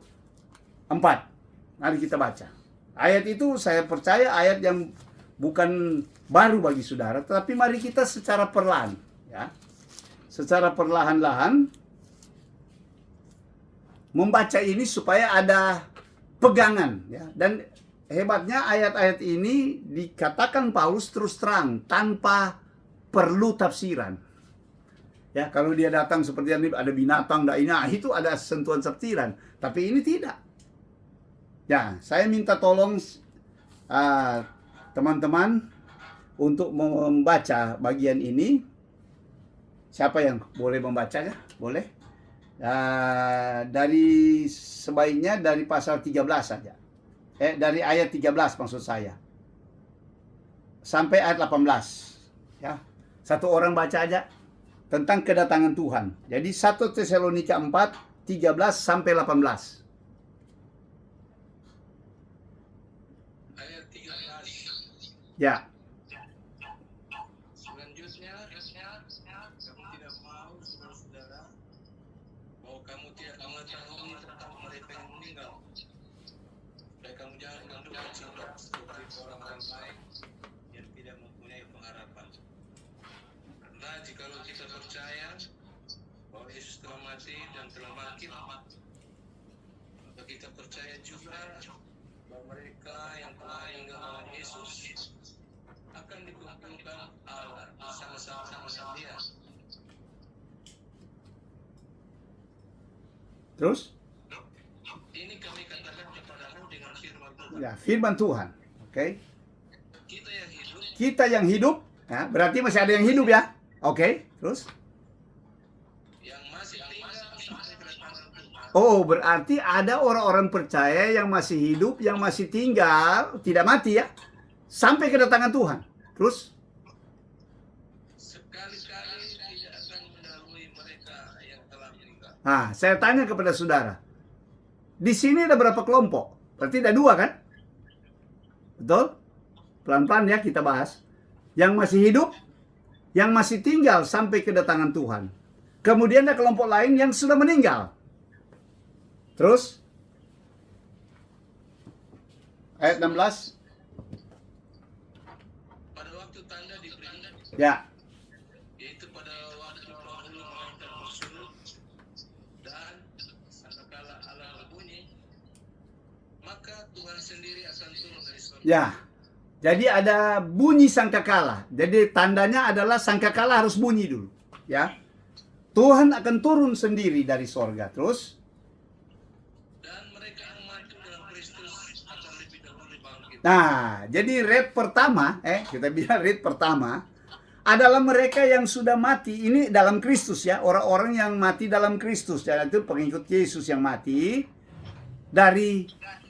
S1: 4. Mari kita baca. Ayat itu saya percaya ayat yang bukan baru bagi saudara, tetapi mari kita secara perlahan, ya. Secara perlahan-lahan membaca ini supaya ada pegangan, ya. Dan hebatnya ayat-ayat ini dikatakan Paulus terus terang tanpa perlu tafsiran. Ya, kalau dia datang seperti ini ada binatang, itu ada sentuhan tafsiran. Tapi ini tidak. Ya, saya minta tolong teman-teman untuk membaca bagian ini. Siapa yang boleh membacanya? Boleh? Sebaiknya dari pasal 13 saja. Dari ayat 13 maksud saya. Sampai ayat 18. Ya. Satu orang baca aja tentang kedatangan Tuhan. Jadi 1 Tesalonika 4, 13 sampai 18.
S2: Ayat 13.
S1: Ya.
S2: Selanjutnya, kamu tidak mau, saudara-saudara, mengetahui tentang mereka yang meninggal. Dan kamu jangan menduga cita seperti orang-orang lain yang tidak mempunyai pengharapan. Karena jikalau kita percaya bahwa Yesus telah mati dan telah bangkit, maka kita percaya juga bahwa mereka yang telah meninggal dalam Yesus akan dikumpulkan Allah bersama-sama dengan Dia.
S1: Terus?
S2: Ini kami katakan kepadamu dengan firman Tuhan.
S1: Ya, firman Tuhan. Oke.
S2: Kita yang hidup,
S1: Kita yang hidup, ya, berarti masih ada yang hidup ya. Oke, terus?
S2: yang masih tinggal sampai kedatangan Tuhan.
S1: Oh, berarti ada orang-orang percaya yang masih hidup, yang masih tinggal, tidak mati ya, sampai kedatangan Tuhan. Terus?
S2: Sekali-kali tidak akan mendahului mereka yang telah meninggal.
S1: Nah, saya tanya kepada saudara, di sini ada berapa kelompok? Berarti ada 2 kan? Betul? Pelan-pelan ya kita bahas. Yang masih hidup, yang masih tinggal sampai kedatangan Tuhan. Kemudian ada kelompok lain yang sudah meninggal. Terus? Ayat 16.
S2: Pada waktu tanda diberi,
S1: Ya.
S2: yaitu pada waktu penghulu malaikat bersuluk dan sangkakala Allah berbunyi, maka Tuhan sendiri akan turun dari surga.
S1: Ya. Jadi ada bunyi sangkakala. Jadi tandanya adalah sangkakala harus bunyi dulu. Ya. Tuhan akan turun sendiri dari sorga. Terus?
S2: Dan mereka yang mati dalam Kristus akan lebih dahulu bangkit.
S1: Nah, jadi rate pertama, kita bilang rate pertama adalah mereka yang sudah mati. Ini dalam Kristus ya, orang-orang yang mati dalam Kristus. Dan itu pengikut Yesus yang mati dari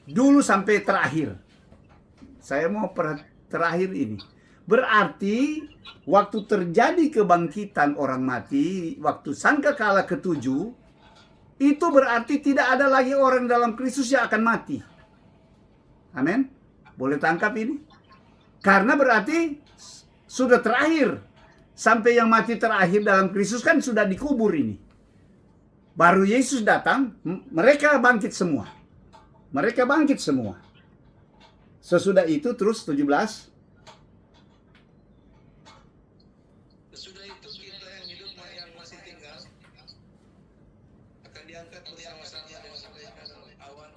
S1: dulu sampai terakhir. Saya mau terakhir ini. Berarti waktu terjadi kebangkitan orang mati, waktu sangkakala ke-7, itu berarti tidak ada lagi orang dalam Kristus yang akan mati. Amin. Boleh tangkap ini? Karena berarti sudah terakhir. Sampai yang mati terakhir dalam Kristus kan sudah dikubur ini. Baru Yesus datang, mereka bangkit semua. Mereka bangkit semua. Sesudah itu terus 17.
S2: Sesudah itu kita yang hidup yang masih tinggal akan diangkat bersama-sama dengan malaikat awan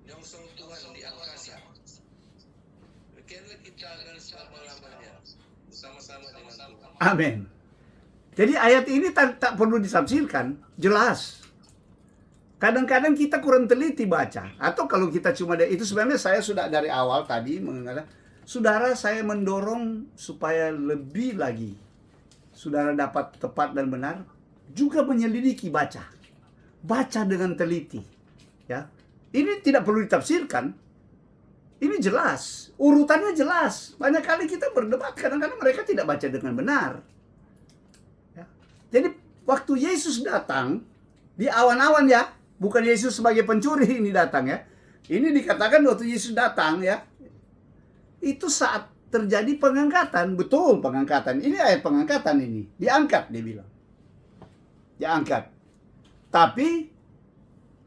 S2: nyongsong Tuhan di angkasa. Demikianlah kita akan selama-lamanya bersama-sama dengan Tuhan.
S1: Amin. Jadi ayat ini tak perlu ditafsirkan, jelas. Kadang-kadang kita kurang teliti baca. Atau kalau kita cuma itu sebenarnya saya sudah dari awal tadi mengatakan, saudara saya mendorong supaya lebih lagi saudara dapat tepat dan benar, juga menyelidiki baca. Baca dengan teliti. Ya. Ini tidak perlu ditafsirkan. Ini jelas, urutannya jelas. Banyak kali kita berdebat, kadang-kadang mereka tidak baca dengan benar. Ya. Jadi waktu Yesus datang di awan-awan ya, bukan Yesus sebagai pencuri ini datang ya. Ini dikatakan waktu Yesus datang ya, itu saat terjadi pengangkatan. Betul, pengangkatan. Ini ayat pengangkatan ini. Diangkat dia bilang. Diangkat. Tapi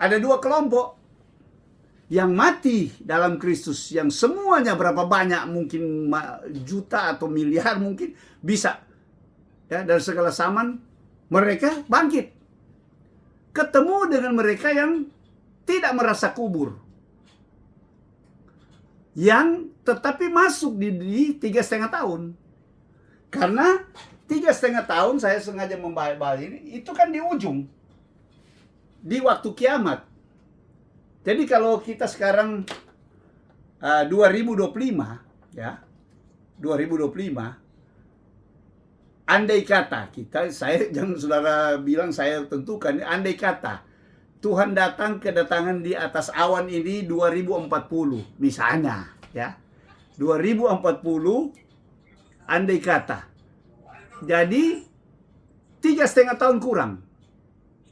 S1: ada 2 kelompok yang mati dalam Kristus, yang semuanya berapa banyak, mungkin juta atau miliar mungkin bisa ya, dari segala zaman mereka bangkit ketemu dengan mereka yang tidak merasa kubur, yang tetapi masuk di 3,5 tahun. Karena 3,5 tahun saya sengaja membahas ini, itu kan di ujung, di waktu kiamat. Jadi kalau kita sekarang 2025 ya, 2025, andai kata saya jangan saudara bilang saya tentukan, andai kata Tuhan datang kedatangan di atas awan ini 2040 misalnya ya, 2040 andai kata, jadi 3,5 tahun kurang,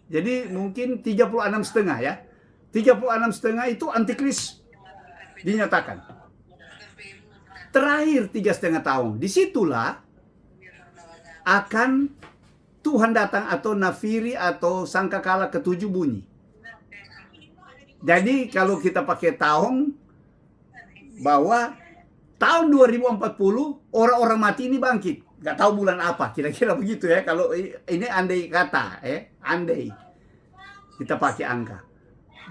S1: jadi mungkin 36,5 ya. 36,5 itu antikris dinyatakan. Terakhir 3,5 tahun. Disitulah akan Tuhan datang atau nafiri atau sangkakala ke-7 bunyi. Jadi kalau kita pakai tahun, bahwa tahun 2040 orang-orang mati ini bangkit. Nggak tahu bulan apa, kira-kira begitu ya. Kalau ini andai kata, andai kita pakai angka.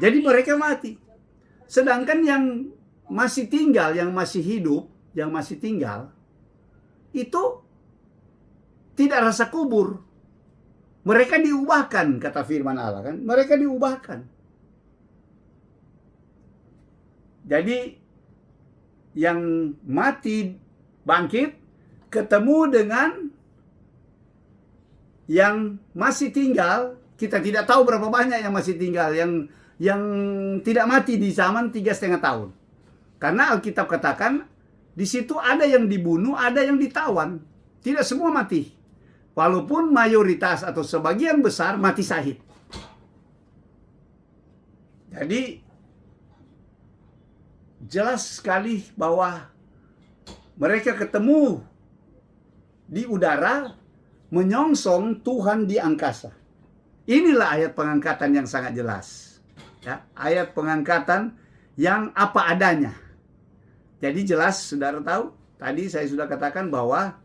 S1: Jadi mereka mati. Sedangkan yang masih tinggal, yang masih hidup, yang masih tinggal, itu tidak rasa kubur. Mereka diubahkan, kata firman Allah kan. Mereka diubahkan. Jadi yang mati bangkit ketemu dengan yang masih tinggal. Kita tidak tahu berapa banyak yang masih tinggal, yang tidak mati di zaman 3,5 tahun. Karena Alkitab katakan di situ ada yang dibunuh, ada yang ditawan. Tidak semua mati. Walaupun mayoritas atau sebagian besar mati syahid. Jadi jelas sekali bahwa mereka ketemu di udara, menyongsong Tuhan di angkasa. Inilah ayat pengangkatan yang sangat jelas. Ya, ayat pengangkatan yang apa adanya. Jadi jelas, saudara tahu, tadi saya sudah katakan bahwa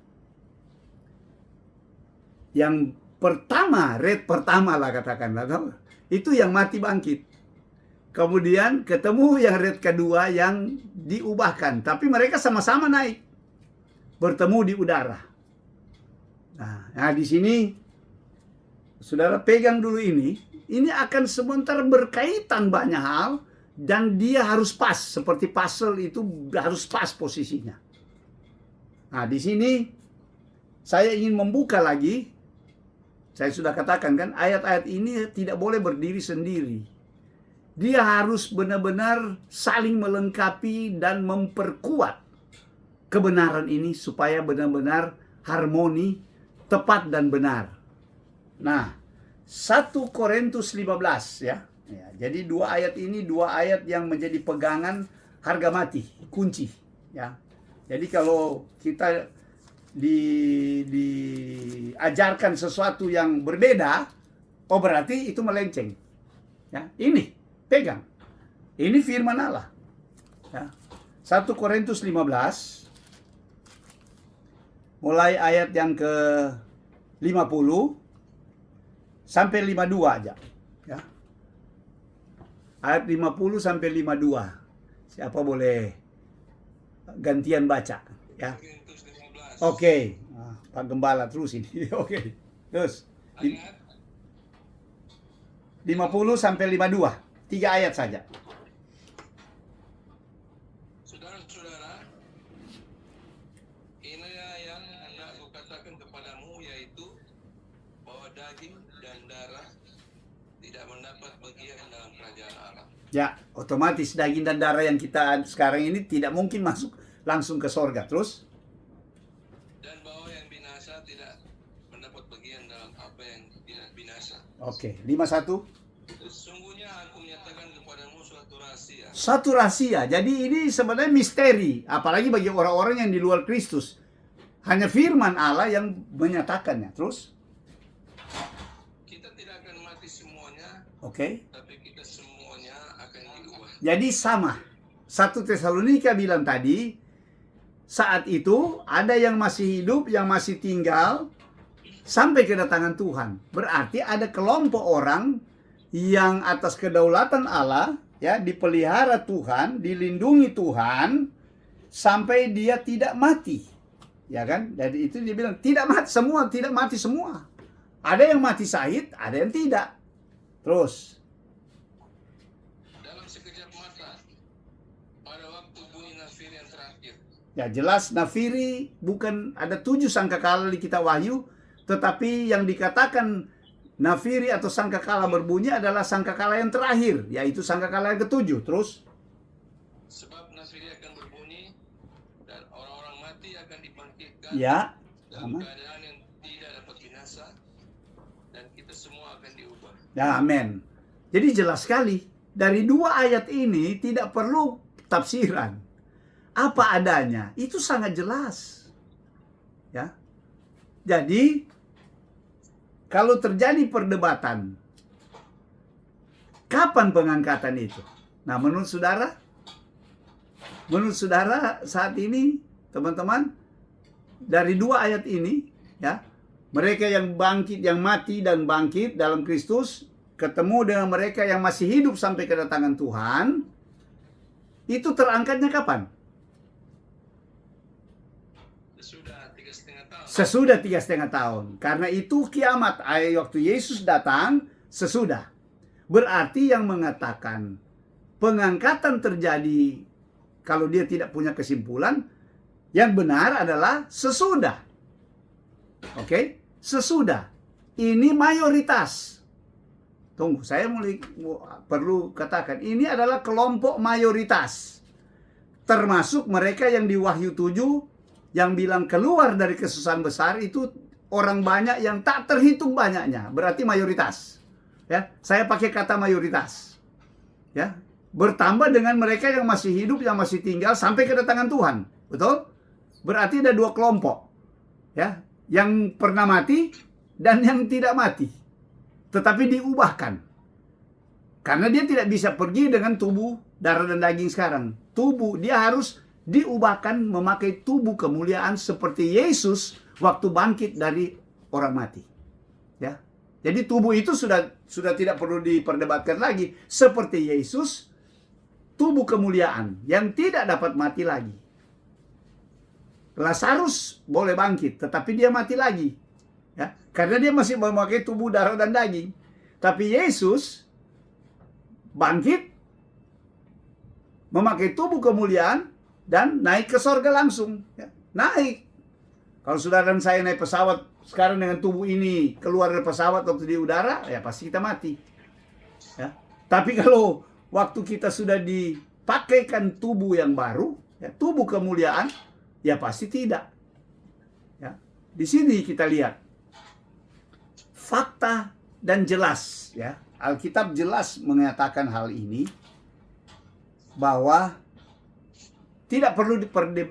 S1: yang pertama, red pertama lah katakanlah, itu yang mati bangkit. Kemudian ketemu yang red kedua yang diubahkan. Tapi mereka sama-sama naik. Bertemu di udara. Nah di sini, saudara pegang dulu ini. Ini akan sebentar berkaitan banyak hal. Dan dia harus pas. Seperti puzzle itu harus pas posisinya. Nah di sini, saya ingin membuka lagi. Saya sudah katakan kan, ayat-ayat ini tidak boleh berdiri sendiri. Dia harus benar-benar saling melengkapi dan memperkuat kebenaran ini supaya benar-benar harmoni, tepat dan benar. Nah, 1 Korintus 15 ya. Jadi dua ayat ini dua ayat yang menjadi pegangan harga mati, kunci ya. Jadi kalau kita diajarkan sesuatu yang berbeda, oh berarti itu melenceng. Ya, ini pegang. Ini firman Allah. Ya. 1 Korintus 15 mulai ayat yang ke 50 sampai 52 aja. Ya. Ayat 50 sampai 52. Siapa boleh gantian baca, ya.
S2: Korintus 15.
S1: Oke. Nah, Pak Gembala terus ini. Oke. Terus
S2: Ayat
S1: 50 sampai 52. 3 ayat saja.
S2: Saudara-saudara, inilah yang hendak kukatakan kepadamu, yaitu bahwa daging dan darah tidak mendapat bagian dalam kerajaan Allah.
S1: Ya, otomatis daging dan darah yang kita sekarang ini tidak mungkin masuk langsung ke sorga. Terus?
S2: Dan bahwa yang binasa tidak mendapat bagian dalam apa yang binasa.
S1: Oke, 51.
S2: Sesungguhnya aku menyatakan kepadamu suatu rahasia.
S1: Satu rahasia. Jadi ini sebenarnya misteri, apalagi bagi orang-orang yang di luar Kristus. Hanya firman Allah yang menyatakannya. Terus?
S2: Kita tidak akan mati semuanya,
S1: Oke.
S2: tapi kita semuanya akan diubah.
S1: Jadi sama. 1 Tesalonika bilang tadi, saat itu ada yang masih hidup, yang masih tinggal sampai kedatangan Tuhan. Berarti ada kelompok orang yang atas kedaulatan Allah, ya, dipelihara Tuhan, dilindungi Tuhan sampai dia tidak mati. Ya kan? Jadi itu dia bilang tidak mati semua, tidak mati semua. Ada yang mati syahid, ada yang tidak. Terus
S2: Dalam sekejap mata, pada waktu bunyi nafir yang terakhir,
S1: ya jelas nafiri bukan ada 7 sangkakala di kitab Wahyu, tetapi yang dikatakan nafiri atau sangkakala berbunyi adalah sangkakala yang terakhir, yaitu sangkakala yang ke-7. Terus
S2: sebab nafir akan berbunyi dan orang-orang mati akan dibangkitkan
S1: ya,
S2: dalam
S1: aman.
S2: keadaan yang tidak dapat binasa, dan kita semua akan diubah.
S1: Ya, amin. Jadi jelas sekali dari 2 ayat ini tidak perlu tafsiran. Apa adanya, itu sangat jelas. Ya. Jadi kalau terjadi perdebatan, kapan pengangkatan itu? Nah, menurut saudara saat ini, teman-teman, dari dua ayat ini, ya, mereka yang bangkit, yang mati dan bangkit dalam Kristus, ketemu dengan mereka yang masih hidup sampai kedatangan Tuhan, itu terangkatnya kapan? Sesudah 3,5 tahun. Karena itu kiamat, waktu Yesus datang, sesudah. Berarti yang mengatakan pengangkatan terjadi kalau dia tidak punya kesimpulan, yang benar adalah sesudah. Oke? Sesudah. Ini mayoritas. Tunggu, saya perlu katakan, ini adalah kelompok mayoritas. Termasuk mereka yang di Wahyu 7, yang bilang keluar dari kesusahan besar, itu orang banyak yang tak terhitung banyaknya. Berarti mayoritas. Ya, saya pakai kata mayoritas. Ya, bertambah dengan mereka yang masih hidup, yang masih tinggal sampai kedatangan Tuhan. Betul? Berarti ada dua kelompok. Ya, yang pernah mati dan yang tidak mati. Tetapi diubahkan. Karena dia tidak bisa pergi dengan tubuh, darah dan daging sekarang. Tubuh, dia harus diubahkan memakai tubuh kemuliaan seperti Yesus waktu bangkit dari orang mati. Ya. Jadi tubuh itu sudah tidak perlu diperdebatkan lagi. Seperti Yesus, tubuh kemuliaan yang tidak dapat mati lagi. Lazarus boleh bangkit, tetapi dia mati lagi. Ya, karena dia masih memakai tubuh darah dan daging. Tapi Yesus bangkit, memakai tubuh kemuliaan, dan naik ke sorga langsung. Ya, naik. Kalau saudara dan saya naik pesawat sekarang dengan tubuh ini, keluar dari pesawat waktu di udara, ya pasti kita mati. Ya. Tapi kalau waktu kita sudah dipakaikan tubuh yang baru, ya, tubuh kemuliaan, ya pasti tidak. Ya. Di sini kita lihat fakta dan jelas, ya. Alkitab jelas mengatakan hal ini, bahwa tidak perlu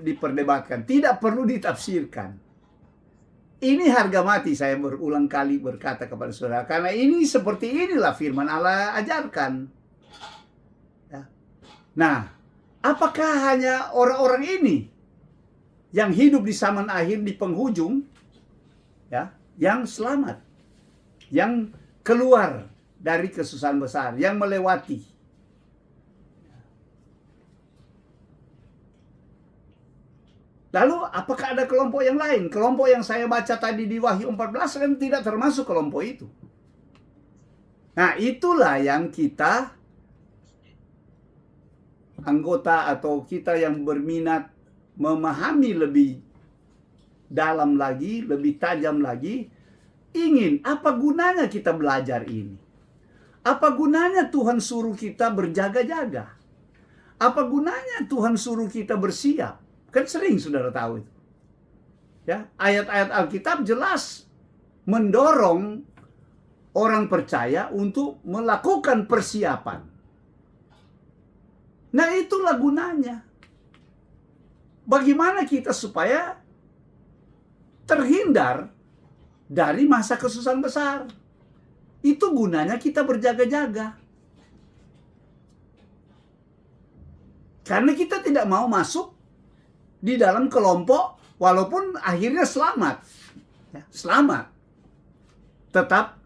S1: diperdebatkan, tidak perlu ditafsirkan. Ini harga mati, saya berulang kali berkata kepada saudara, karena ini seperti inilah firman Allah ajarkan. Ya. Nah, apakah hanya orang-orang ini yang hidup di zaman akhir, di penghujung, ya, yang selamat, yang keluar dari kesusahan besar, yang melewati? Lalu apakah ada kelompok yang lain? Kelompok yang saya baca tadi di Wahyu 14 kan tidak termasuk kelompok itu. Nah, itulah yang kita, anggota atau kita yang berminat memahami lebih dalam lagi, lebih tajam lagi, ingin, apa gunanya kita belajar ini? Apa gunanya Tuhan suruh kita berjaga-jaga? Apa gunanya Tuhan suruh kita bersiap? Kan sering saudara tahu itu. Ya, ayat-ayat Alkitab jelas mendorong orang percaya untuk melakukan persiapan. Nah, itulah gunanya. Bagaimana kita supaya terhindar dari masa kesusahan besar. Itu gunanya kita berjaga-jaga. Karena kita tidak mau masuk di dalam kelompok, walaupun akhirnya selamat. Ya, selamat. Tetap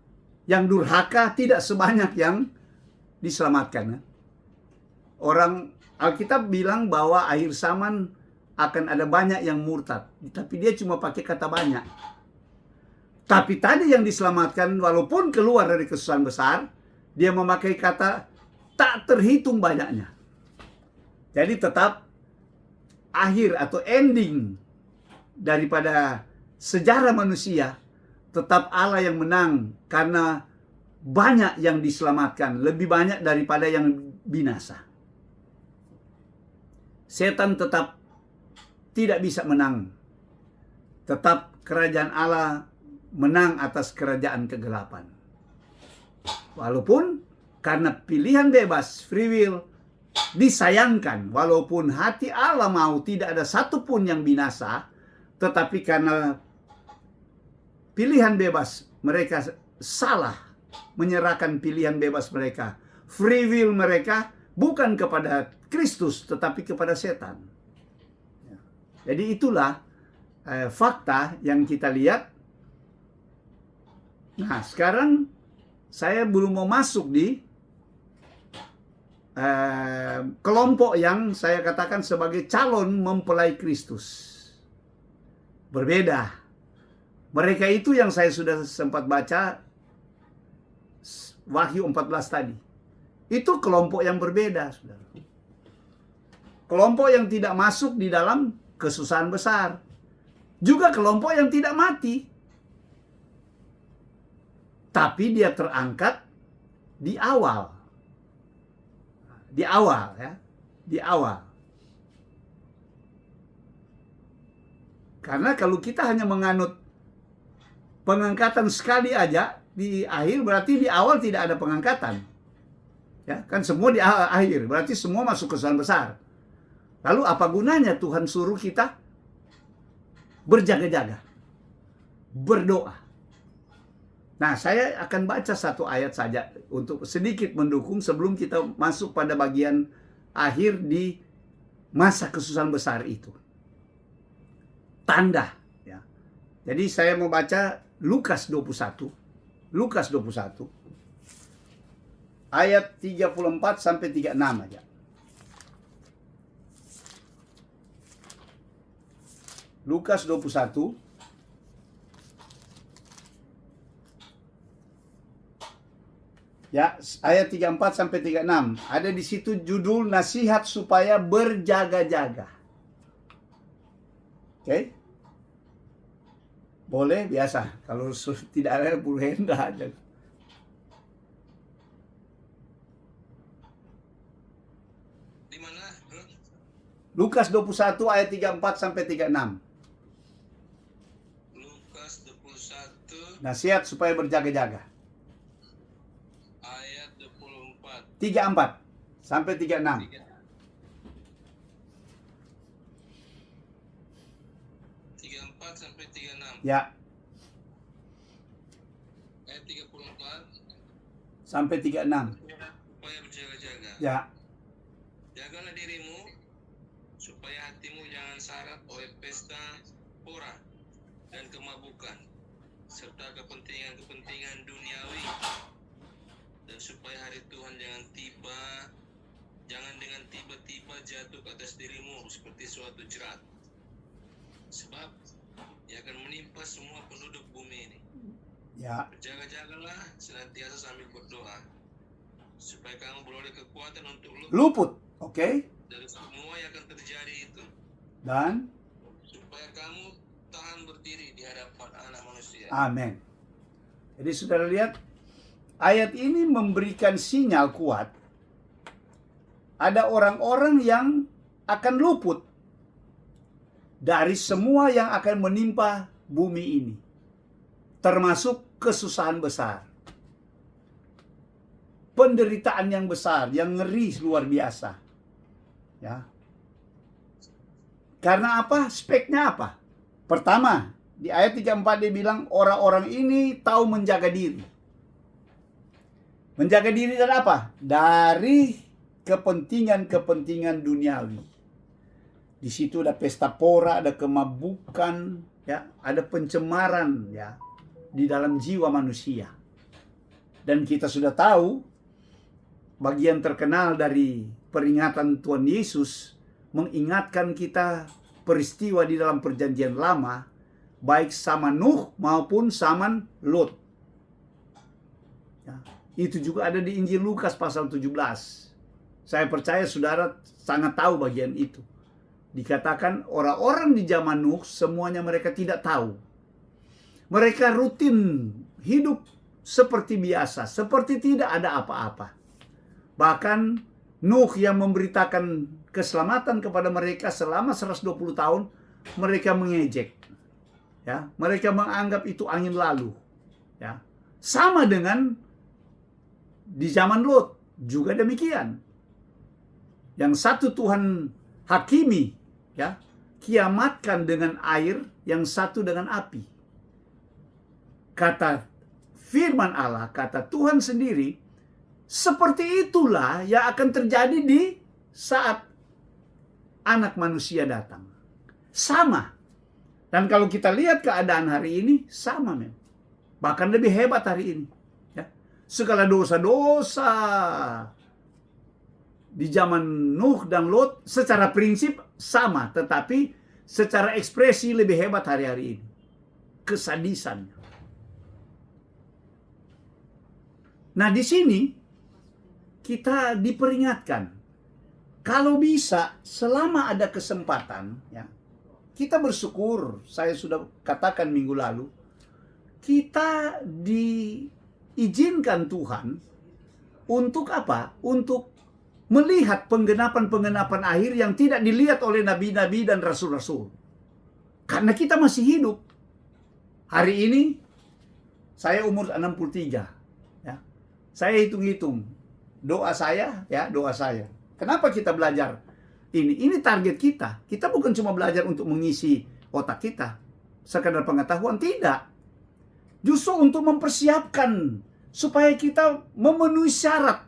S1: yang durhaka tidak sebanyak yang diselamatkan. Ya. Orang Alkitab bilang bahwa akhir zaman akan ada banyak yang murtad. Tapi dia cuma pakai kata banyak. Tapi tadi yang diselamatkan, walaupun keluar dari kesusahan besar, dia memakai kata tak terhitung banyaknya. Jadi tetap akhir atau ending daripada sejarah manusia, tetap Allah yang menang karena banyak yang diselamatkan, lebih banyak daripada yang binasa. Setan tetap tidak bisa menang. Tetap kerajaan Allah menang atas kerajaan kegelapan. Walaupun karena pilihan bebas, free will, disayangkan, walaupun hati Allah mau tidak ada satupun yang binasa, tetapi karena pilihan bebas mereka salah menyerahkan pilihan bebas mereka, free will mereka bukan kepada Kristus tetapi kepada setan. Ya. Jadi itulah fakta yang kita lihat. Nah, sekarang saya belum mau masuk di kelompok yang saya katakan sebagai calon mempelai Kristus. Berbeda. Mereka itu yang saya sudah sempat baca Wahyu 14 tadi. Itu kelompok yang berbeda, saudara. Kelompok yang tidak masuk di dalam kesusahan besar. Juga kelompok yang tidak mati. Tapi dia terangkat di awal. Di awal, ya. Di awal. Karena kalau kita hanya menganut pengangkatan sekali aja di akhir, berarti di awal tidak ada pengangkatan. Ya, kan semua di akhir, berarti semua masuk kesusahan besar. Lalu apa gunanya Tuhan suruh kita berjaga-jaga, berdoa? Nah, saya akan baca satu ayat saja untuk sedikit mendukung sebelum kita masuk pada bagian akhir di masa kesusahan besar itu. Tanda, ya. Jadi saya mau baca Lukas 21. Lukas 21 ayat 34 sampai 36 aja. Lukas 21 ya, ayat 34 sampai 36. Ada di situ judul nasihat supaya berjaga-jaga. Oke? Boleh, biasa. Kalau tidak ada boleh enggak aja.
S2: Di mana, bro?
S1: Lukas 21 ayat 34 sampai 36.
S2: Lukas 21
S1: Nasihat supaya berjaga-jaga.
S2: ayat 24.
S1: 34 sampai 36.
S2: 34 sampai 36.
S1: Ya,
S2: Ayat 34
S1: sampai 36.
S2: supaya berjaga-jaga.
S1: Ya,
S2: Jagalah dirimu supaya hatimu jangan syarat oleh pesta pora dan kemabukan serta kepentingan-kepentingan duniawi, dan supaya hari Tuhan jangan dengan tiba-tiba jatuh ke atas dirimu seperti suatu jerat, sebab ia akan menimpa semua penduduk bumi ini.
S1: ya,
S2: Berjaga-jagalah senantiasa sambil berdoa, supaya kamu beroleh kekuatan untuk
S1: luput. Oke.
S2: dari semua yang akan terjadi itu,
S1: Dan
S2: supaya kamu tahan berdiri di hadapan anak manusia.
S1: amin. Jadi saudara lihat, ayat ini memberikan sinyal kuat. Ada orang-orang yang akan luput dari semua yang akan menimpa bumi ini, termasuk kesusahan besar, penderitaan yang besar, yang ngeri luar biasa. Ya. Karena apa? Speknya apa? Pertama, di ayat 34 dia bilang orang-orang ini tahu menjaga diri. Menjaga diri dari apa? Dari kepentingan-kepentingan duniawi. Di situ ada pesta pora, ada kemabukan, ya, ada pencemaran, ya, di dalam jiwa manusia. Dan kita sudah tahu bagian terkenal dari peringatan Tuhan Yesus mengingatkan kita peristiwa di dalam perjanjian lama, baik zaman Nuh maupun zaman Lot. Ya, itu juga ada di Injil Lukas pasal 17. Saya percaya saudara sangat tahu bagian itu. Dikatakan orang-orang di zaman Nuh semuanya mereka tidak tahu. Mereka rutin hidup seperti biasa, seperti tidak ada apa-apa. Bahkan Nuh yang memberitakan keselamatan kepada mereka selama 120 tahun, mereka mengejek. Ya, mereka menganggap itu angin lalu. Ya. Sama dengan di zaman Lot juga demikian. Yang satu Tuhan hakimi, ya, kiamatkan dengan air, yang satu dengan api. Kata firman Allah, kata Tuhan sendiri, Seperti itulah yang akan terjadi di saat Anak Manusia datang. Sama. Dan kalau kita lihat keadaan hari ini, sama memang. Bahkan lebih hebat hari ini. Ya. Segala dosa-dosa di zaman Nuh dan Lot secara prinsip sama, tetapi secara ekspresi lebih hebat hari-hari ini. Kesadisannya. Nah, di sini kita diperingatkan, kalau bisa selama ada kesempatan, ya, kita bersyukur. Saya sudah katakan minggu lalu, kita diizinkan Tuhan untuk apa? Untuk melihat penggenapan-penggenapan akhir yang tidak dilihat oleh nabi-nabi dan rasul-rasul. Karena kita masih hidup. Hari ini saya umur 63. Ya. Saya hitung-hitung. Doa saya. Kenapa kita belajar ini? Ini target kita. Kita bukan cuma belajar untuk mengisi otak kita. Sekadar pengetahuan, tidak. Justru untuk mempersiapkan supaya kita memenuhi syarat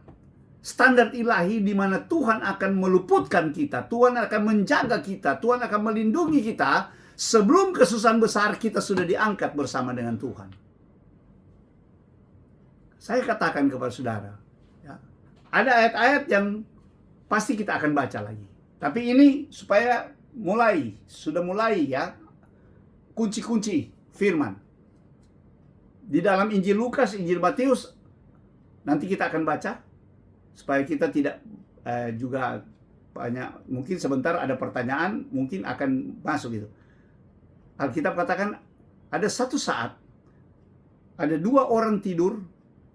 S1: standar ilahi di mana Tuhan akan meluputkan kita, Tuhan akan menjaga kita, Tuhan akan melindungi kita sebelum kesusahan besar kita sudah diangkat bersama dengan Tuhan. Saya katakan kepada saudara, ya, ada ayat-ayat yang pasti kita akan baca lagi. Tapi ini supaya sudah mulai ya, kunci-kunci firman. Di dalam Injil Lukas, Injil Matius, nanti kita akan baca. Supaya kita tidak juga banyak, mungkin sebentar ada pertanyaan, mungkin akan masuk gitu. Alkitab katakan ada satu saat, ada dua orang tidur,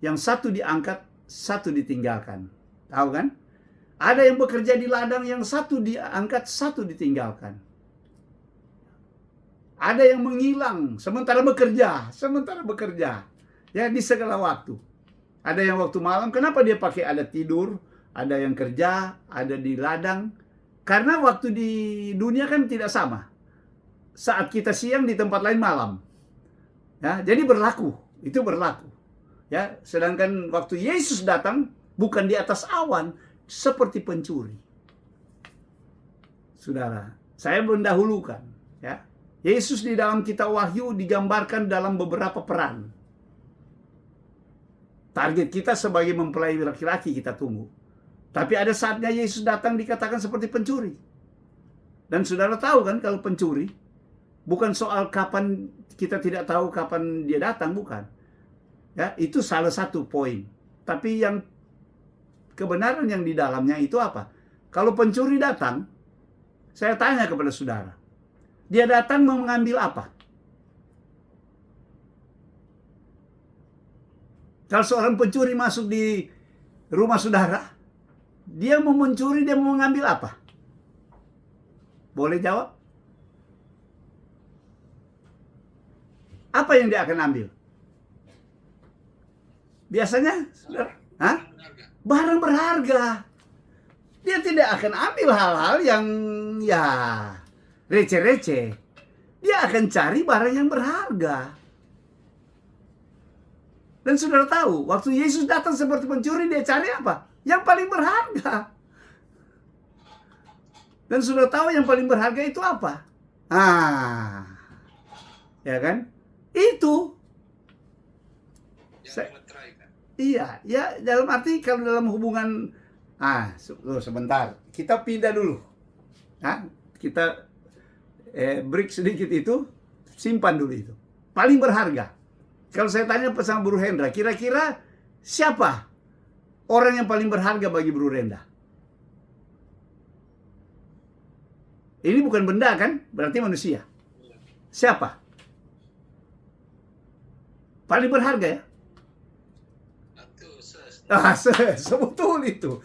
S1: yang satu diangkat, satu ditinggalkan. Tahu kan? Ada yang bekerja di ladang, yang satu diangkat, satu ditinggalkan. Ada yang menghilang, sementara bekerja. Ya, di segala waktu. Ada yang waktu malam, kenapa dia pakai alat tidur? Ada yang kerja, ada di ladang. Karena waktu di dunia kan tidak sama. Saat kita siang, di tempat lain malam. Ya, jadi itu berlaku. Ya, sedangkan waktu Yesus datang, bukan di atas awan, seperti pencuri. Saudara, saya mendahulukan. Ya, Yesus di dalam kitab Wahyu digambarkan dalam beberapa peran. Target kita sebagai mempelai laki-laki kita tunggu. Tapi ada saatnya Yesus datang dikatakan seperti pencuri. Dan saudara tahu kan kalau pencuri, bukan soal kapan, kita tidak tahu kapan dia datang, bukan. Ya, itu salah satu poin. Tapi yang kebenaran yang di dalamnya itu apa? Kalau pencuri datang, saya tanya kepada saudara, dia datang mau mengambil apa? Kalau seorang pencuri masuk di rumah saudara, dia mau mencuri, dia mau mengambil apa? Boleh jawab? Apa yang dia akan ambil? Biasanya, saudara, barang berharga. Dia tidak akan ambil hal-hal yang ya receh-receh. Dia akan cari barang yang berharga. Dan saudara tahu, waktu Yesus datang seperti pencuri, dia cari apa? Yang paling berharga. Dan saudara tahu yang paling berharga itu apa? Ya kan? Itu. Iya, ya dalam arti kalau dalam hubungan, sebentar, kita pindah dulu. Kita break sedikit itu, simpan dulu itu. Paling berharga. Kalau saya tanya sama Bro Hendra, kira-kira siapa orang yang paling berharga bagi Bro Hendra? Ini bukan benda kan? Berarti manusia. Siapa? Paling berharga ya? Betul itu.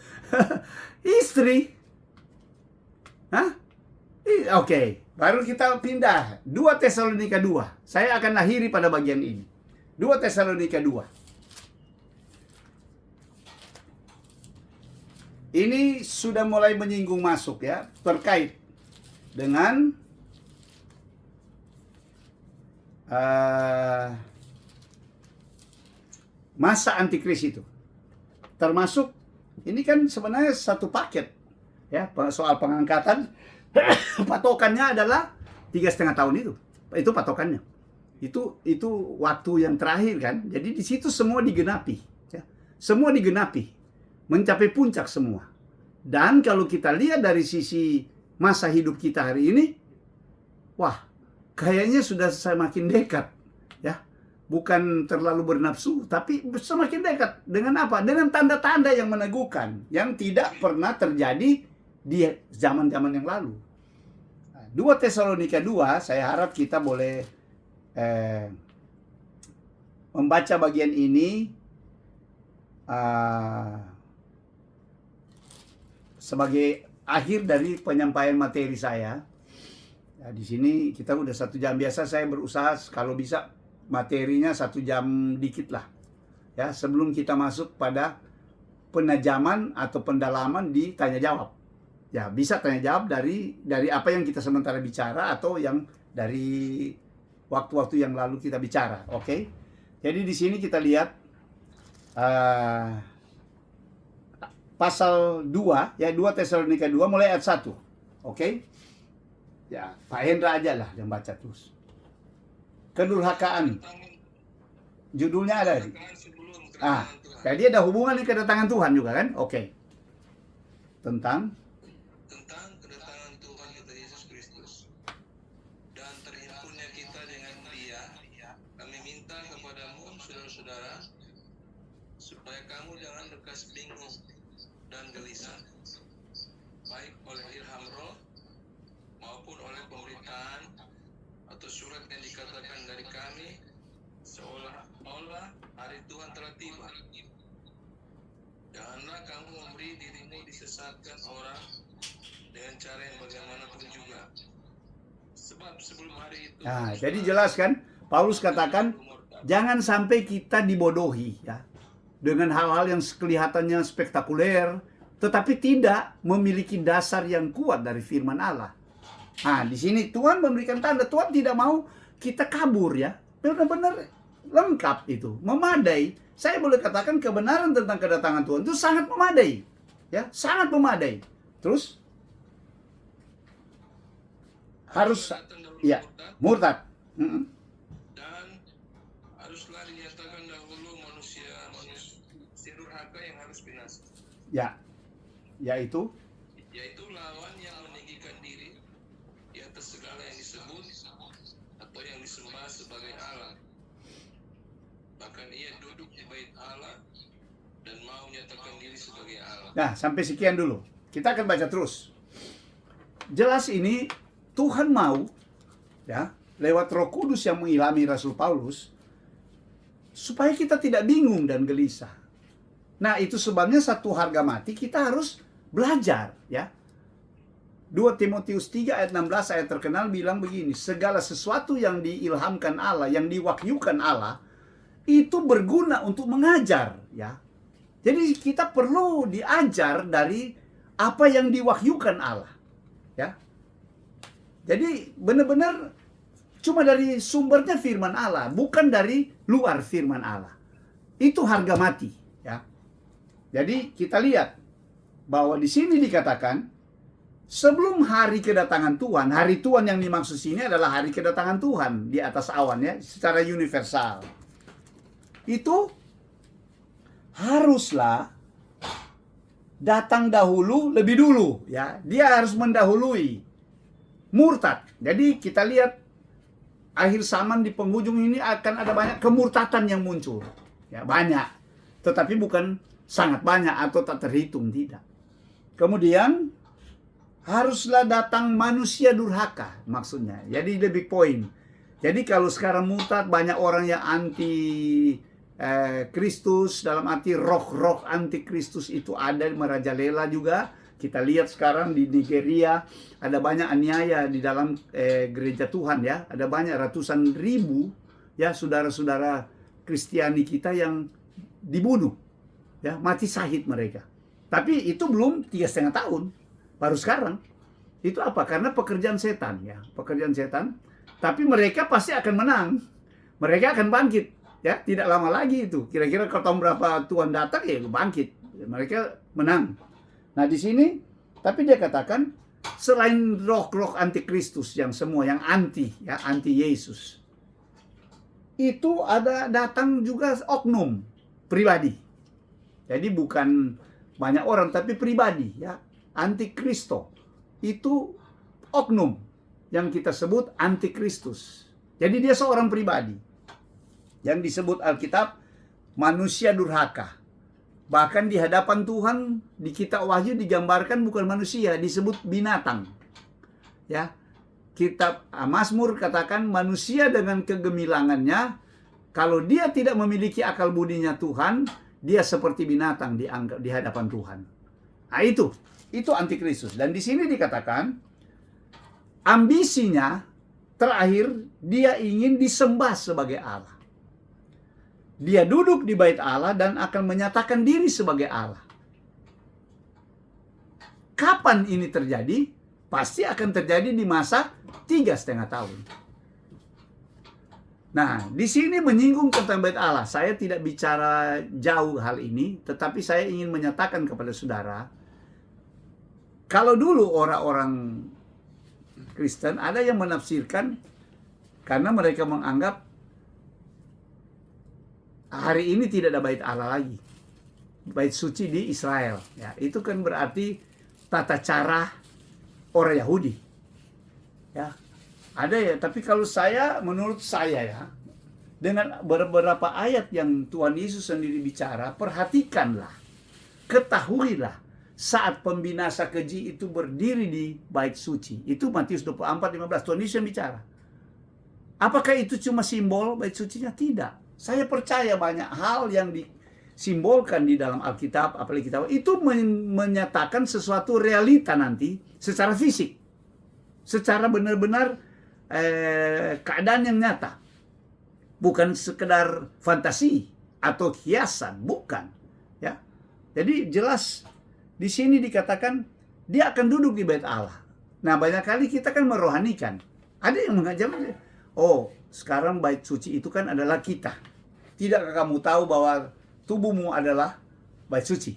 S1: Istri. Oke. Baru kita pindah. 2 Tesalonika 2. Saya akan akhiri pada bagian ini. 2 Tesalonika 2. Ini sudah mulai menyinggung masuk ya, terkait dengan masa antikris itu. termasuk ini kan sebenarnya satu paket ya, soal pengangkatan. Patokannya adalah 3,5 tahun itu patokannya. Itu waktu yang terakhir kan. Jadi di situ semua digenapi ya. Semua digenapi, mencapai puncak semua. Dan kalau kita lihat dari sisi masa hidup kita hari ini, wah, kayaknya sudah semakin dekat ya. Bukan terlalu bernafsu, tapi semakin dekat. Dengan apa? Dengan tanda-tanda yang meneguhkan, yang tidak pernah terjadi di zaman-zaman yang lalu. 2 Tesalonika 2, saya harap kita boleh membaca bagian ini sebagai akhir dari penyampaian materi saya. Ya, di sini kita udah 1 jam. Biasa saya berusaha kalau bisa materinya 1 jam dikit lah. Ya, sebelum kita masuk pada penajaman atau pendalaman di tanya jawab. Ya, bisa tanya jawab dari apa yang kita sementara bicara atau yang dari waktu-waktu yang lalu kita bicara, oke? Jadi di sini kita lihat pasal 2, ya 2 Tesalonika 2 mulai ayat 1, oke? Ya, Pak Hendra aja lah yang baca terus. Kedurhakaan, judulnya ada. Jadi ada hubungan dengan kedatangan Tuhan juga kan? Oke. Tentang
S2: kedatangan Tuhan kita Yesus Kristus dan terhimpunnya kita dengan Dia, kami minta kepadamu saudara-saudara supaya kamu jangan lekas bingung dan gelisah, baik oleh ilham roh maupun oleh pemberitaan atau surat yang dikatakan dari kami seolah-olah hari Tuhan telah tiba. Janganlah kamu memberi dirimu disesatkan orang dengan cara yang bagaimanapun juga. Sebab sebelum hari itu...
S1: Nah, jadi jelas kan, Paulus katakan, jangan sampai kita dibodohi ya, dengan hal-hal yang kelihatannya spektakuler, tetapi tidak memiliki dasar yang kuat dari firman Allah. Nah, di sini Tuhan memberikan tanda, Tuhan tidak mau kita kabur ya, benar-benar lengkap itu, memadai. Saya boleh katakan kebenaran tentang kedatangan Tuhan itu sangat memadai. Ya, sangat memadai. Terus harus ya, murtad.
S2: Dan haruslah dinyatakan dahulu manusia durhaka yang harus binasa.
S1: Ya. Yaitu
S2: lawan yang meninggikan diri di atas segala yang disebut atau yang disembah sebagai Allah. Bahkan ia duduk di bait Allah dan mau menyatakan diri sebagai Allah.
S1: Nah, sampai sekian dulu. Kita akan baca terus. Jelas ini Tuhan mau ya, lewat Roh Kudus yang mengilhami Rasul Paulus supaya kita tidak bingung dan gelisah. Nah, itu sebabnya satu harga mati kita harus belajar ya. 2 Timotius 3 ayat 16 ayat terkenal bilang begini, segala sesuatu yang diilhamkan Allah, yang diwahyukan Allah, itu berguna untuk mengajar ya. Jadi kita perlu diajar dari apa yang diwahyukan Allah ya. Jadi benar-benar cuma dari sumbernya firman Allah, bukan dari luar firman Allah. Itu harga mati ya. Jadi kita lihat bahwa di sini dikatakan sebelum hari kedatangan Tuhan, hari Tuhan yang dimaksud sini adalah hari kedatangan Tuhan di atas awan ya, secara universal. Itu haruslah datang dahulu, lebih dulu ya. Dia harus mendahului murtad. Jadi kita lihat akhir zaman di penghujung ini akan ada banyak kemurtatan yang muncul. Ya, banyak. Tetapi bukan sangat banyak atau tak terhitung, tidak. Kemudian haruslah datang manusia durhaka maksudnya. Jadi lebih poin. Jadi kalau sekarang murtad banyak orang yang anti Kristus, dalam arti roh-roh anti Kristus itu ada merajalela juga. Kita lihat sekarang di Nigeria ada banyak aniaya di dalam gereja Tuhan ya. Ada banyak ratusan ribu ya saudara-saudara Kristiani kita yang dibunuh ya, mati syahid mereka. Tapi itu belum 3,5 tahun, baru sekarang. Itu apa? Karena pekerjaan setan ya, pekerjaan setan. Tapi mereka pasti akan menang. Mereka akan bangkit ya, tidak lama lagi itu. Kira-kira kalau tahun berapa Tuhan datang ya bangkit. mereka menang. Nah di sini, tapi dia katakan selain roh-roh antikristus yang semua yang anti Yesus, itu ada datang juga oknum pribadi. Jadi bukan banyak orang tapi pribadi ya. Antikristo itu oknum yang kita sebut antikristus. Jadi dia seorang pribadi yang disebut Alkitab manusia durhaka. Bahkan di hadapan Tuhan di kitab Wahyu digambarkan bukan manusia, disebut binatang. Ya. Kitab Mazmur katakan manusia dengan kegemilangannya, kalau dia tidak memiliki akal budinya Tuhan, dia seperti binatang dianggap di hadapan Tuhan. Nah itu antikristus. Dan di sini dikatakan ambisinya terakhir dia ingin disembah sebagai Allah. Dia duduk di bait Allah dan akan menyatakan diri sebagai Allah. Kapan ini terjadi? Pasti akan terjadi di masa 3,5 tahun. Nah, di sini menyinggung tentang bait Allah. Saya tidak bicara jauh hal ini, tetapi saya ingin menyatakan kepada saudara, kalau dulu orang-orang Kristen ada yang menafsirkan karena mereka menganggap hari ini tidak ada bait Allah lagi. Bait suci di Israel. Ya, itu kan berarti tata cara orang Yahudi. Ya, ada ya, tapi kalau menurut saya ya, dengan beberapa ayat yang Tuhan Yesus sendiri bicara, perhatikanlah, ketahuilah, saat pembinasa keji itu berdiri di bait suci. Itu Matius 24:15, Tuhan Yesus yang bicara. Apakah itu cuma simbol bait sucinya? Tidak. Saya percaya banyak hal yang disimbolkan di dalam Alkitab, apalagi kitab, itu menyatakan sesuatu realita nanti secara fisik. Secara benar-benar keadaan yang nyata. Bukan sekedar fantasi atau hiasan, bukan. Ya. Jadi jelas di sini dikatakan dia akan duduk di bait Allah. Nah, banyak kali kita kan merohanikan. Ada yang mengajar, oh, sekarang bait suci itu kan adalah kita. Tidakkah kamu tahu bahwa tubuhmu adalah bait suci?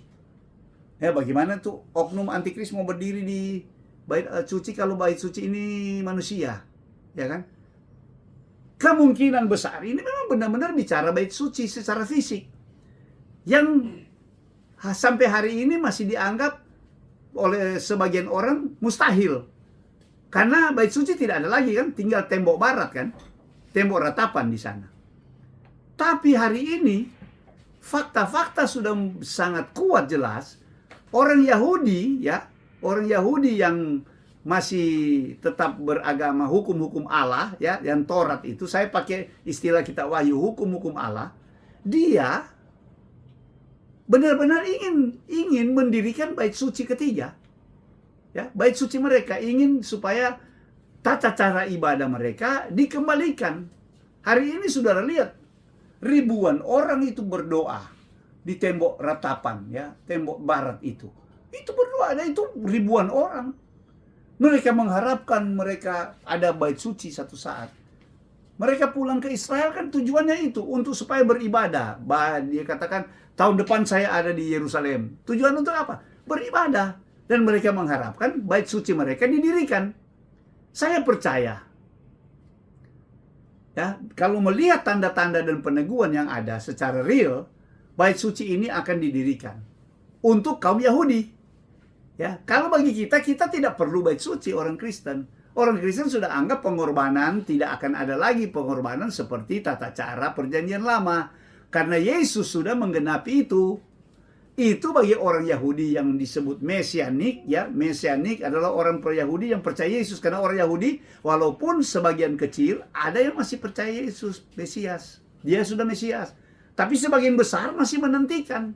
S1: Ya, bagaimana tuh oknum antikris mau berdiri di bait suci kalau bait suci ini manusia? Ya kan? Kemungkinan besar ini memang benar-benar bicara bait suci secara fisik. Yang sampai hari ini masih dianggap oleh sebagian orang mustahil. Karena bait suci tidak ada lagi kan, tinggal tembok barat kan. Tembok ratapan di sana. Tapi hari ini fakta-fakta sudah sangat kuat jelas. Orang Yahudi ya, orang Yahudi yang masih tetap beragama hukum-hukum Allah ya, yang Taurat itu, saya pakai istilah kitab Wahyu, hukum-hukum Allah. Dia benar-benar ingin mendirikan bait suci ketiga. Ya, bait suci mereka ingin supaya tata cara ibadah mereka dikembalikan. Hari ini saudara lihat ribuan orang itu berdoa di tembok ratapan ya, tembok barat itu. Itu berdoa, ada itu ribuan orang. Mereka mengharapkan mereka ada bait suci satu saat. Mereka pulang ke Israel kan tujuannya itu, untuk supaya beribadah. Dia katakan, tahun depan saya ada di Yerusalem. Tujuan untuk apa? Beribadah. Dan mereka mengharapkan bait suci mereka didirikan. Saya percaya, ya, kalau melihat tanda-tanda dan peneguhan yang ada secara real, bait suci ini akan didirikan untuk kaum Yahudi. Ya, kalau bagi kita tidak perlu bait suci orang Kristen. Orang Kristen sudah anggap pengorbanan, tidak akan ada lagi pengorbanan seperti tata cara perjanjian lama. Karena Yesus sudah menggenapi itu. Itu bagi orang Yahudi yang disebut Mesianik, ya. Mesianik adalah orang Yahudi yang percaya Yesus. Karena orang Yahudi, walaupun sebagian kecil, ada yang masih percaya Yesus, Mesias. Dia sudah Mesias. Tapi sebagian besar masih menantikan.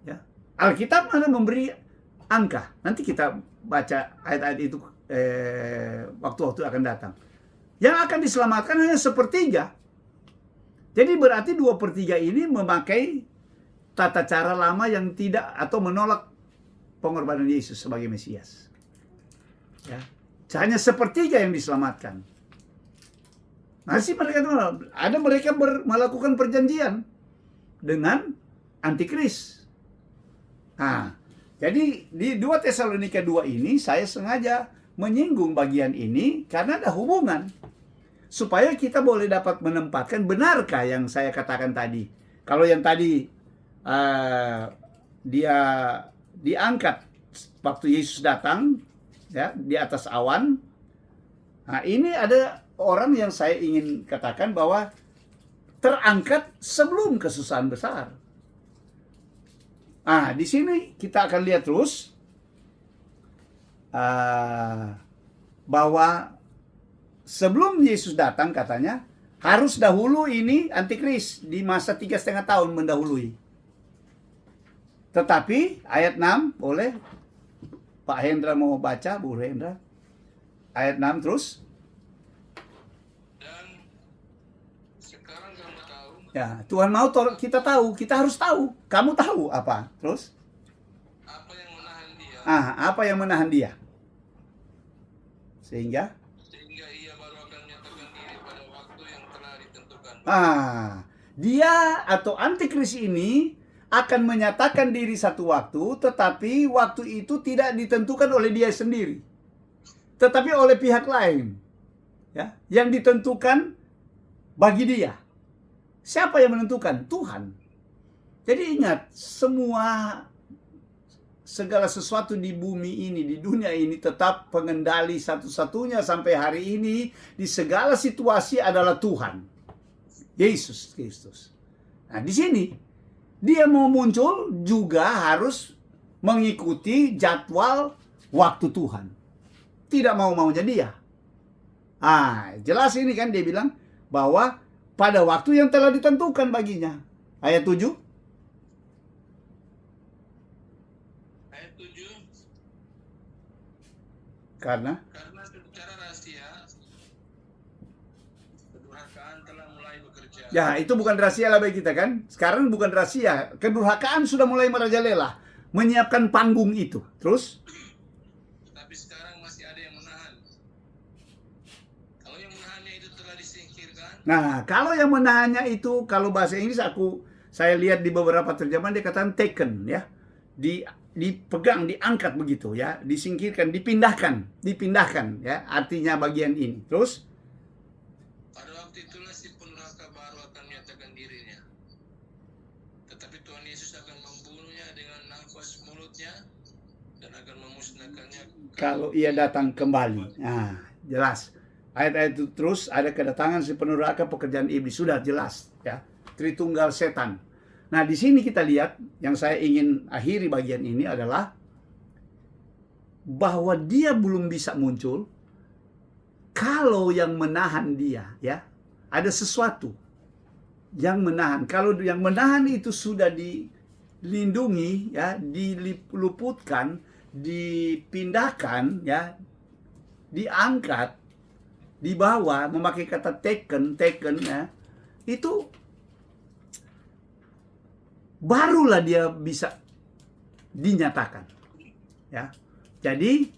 S1: Ya. Alkitab mana memberi angka. Nanti kita baca ayat-ayat itu waktu-waktu akan datang. Yang akan diselamatkan hanya 1/3. Jadi berarti 2/3 ini memakai tata cara lama yang tidak atau menolak pengorbanan Yesus sebagai Mesias. Ya. Hanya 1/3 yang diselamatkan. Masih mereka ada mereka melakukan perjanjian dengan antikris. Nah, jadi di 2 Tesalonika 2 ini saya sengaja menyinggung bagian ini karena ada hubungan. Supaya kita boleh dapat menempatkan, benarkah yang saya katakan tadi. Kalau yang tadi dia diangkat waktu Yesus datang ya di atas awan. Nah, ini ada orang yang saya ingin katakan bahwa terangkat sebelum kesusahan besar. Ah, di sini kita akan lihat terus bahwa sebelum Yesus datang katanya harus dahulu ini antikris di masa 3,5 tahun mendahului. Tetapi ayat 6 boleh Pak Hendra mau baca, Bu Hendra. Ayat 6 terus.
S2: Dan sekarang kamu tahu
S1: Ya, Tuhan mau kita tahu, kita harus tahu. Kamu tahu apa? Terus?
S2: apa yang menahan dia,
S1: Apa yang menahan dia? Sehingga
S2: ia baru akan menyatakan diri pada waktu yang telah ditentukan.
S1: dia atau antikris ini akan menyatakan diri satu waktu, tetapi waktu itu tidak ditentukan oleh dia sendiri, tetapi oleh pihak lain, ya, yang ditentukan bagi dia. Siapa yang menentukan? Tuhan. Jadi ingat, segala sesuatu di bumi ini, di dunia ini, tetap pengendali satu-satunya sampai hari ini di segala situasi adalah Tuhan, Yesus Kristus. Nah, di sini dia mau muncul juga harus mengikuti jadwal waktu Tuhan. Tidak mau-maunya dia. Jelas ini kan dia bilang bahwa pada waktu yang telah ditentukan baginya. Ayat 7.
S2: Ayat 7.
S1: Karena
S2: secara rahasia kedurhakaan telah mulai bekerja.
S1: ya, itu bukan rahasia lah bagi kita kan. Sekarang bukan rahasia. Kedurhakaan sudah mulai merajalela, menyiapkan panggung itu. Terus?
S2: Tapi sekarang masih ada yang menahan. Kalau yang menahannya itu telah disingkirkan.
S1: Nah, kalau yang menahannya itu, kalau bahasa Inggris saya lihat di beberapa terjemahan dia katakan taken, ya. Dipegang, diangkat begitu ya, disingkirkan, dipindahkan ya, artinya bagian ini. Terus?
S2: Pada waktu itulah si pendurhaka baru akan menyatakan dirinya. Tetapi Tuhan Yesus akan membunuhnya dengan nafas mulutnya dan akan memusnahkannya
S1: Kalau ia datang kembali. Nah, jelas. Ayat-ayat itu terus ada kedatangan si pendurhaka, pekerjaan iblis. Sudah jelas ya. Tritunggal setan. Nah, di sini kita lihat yang saya ingin akhiri bagian ini adalah bahwa dia belum bisa muncul kalau yang menahan dia, ya. Ada sesuatu yang menahan. Kalau yang menahan itu sudah dilindungi, ya, diluputkan, dipindahkan, ya, diangkat, dibawa, memakai kata taken, ya, itu barulah dia bisa dinyatakan, ya. Jadi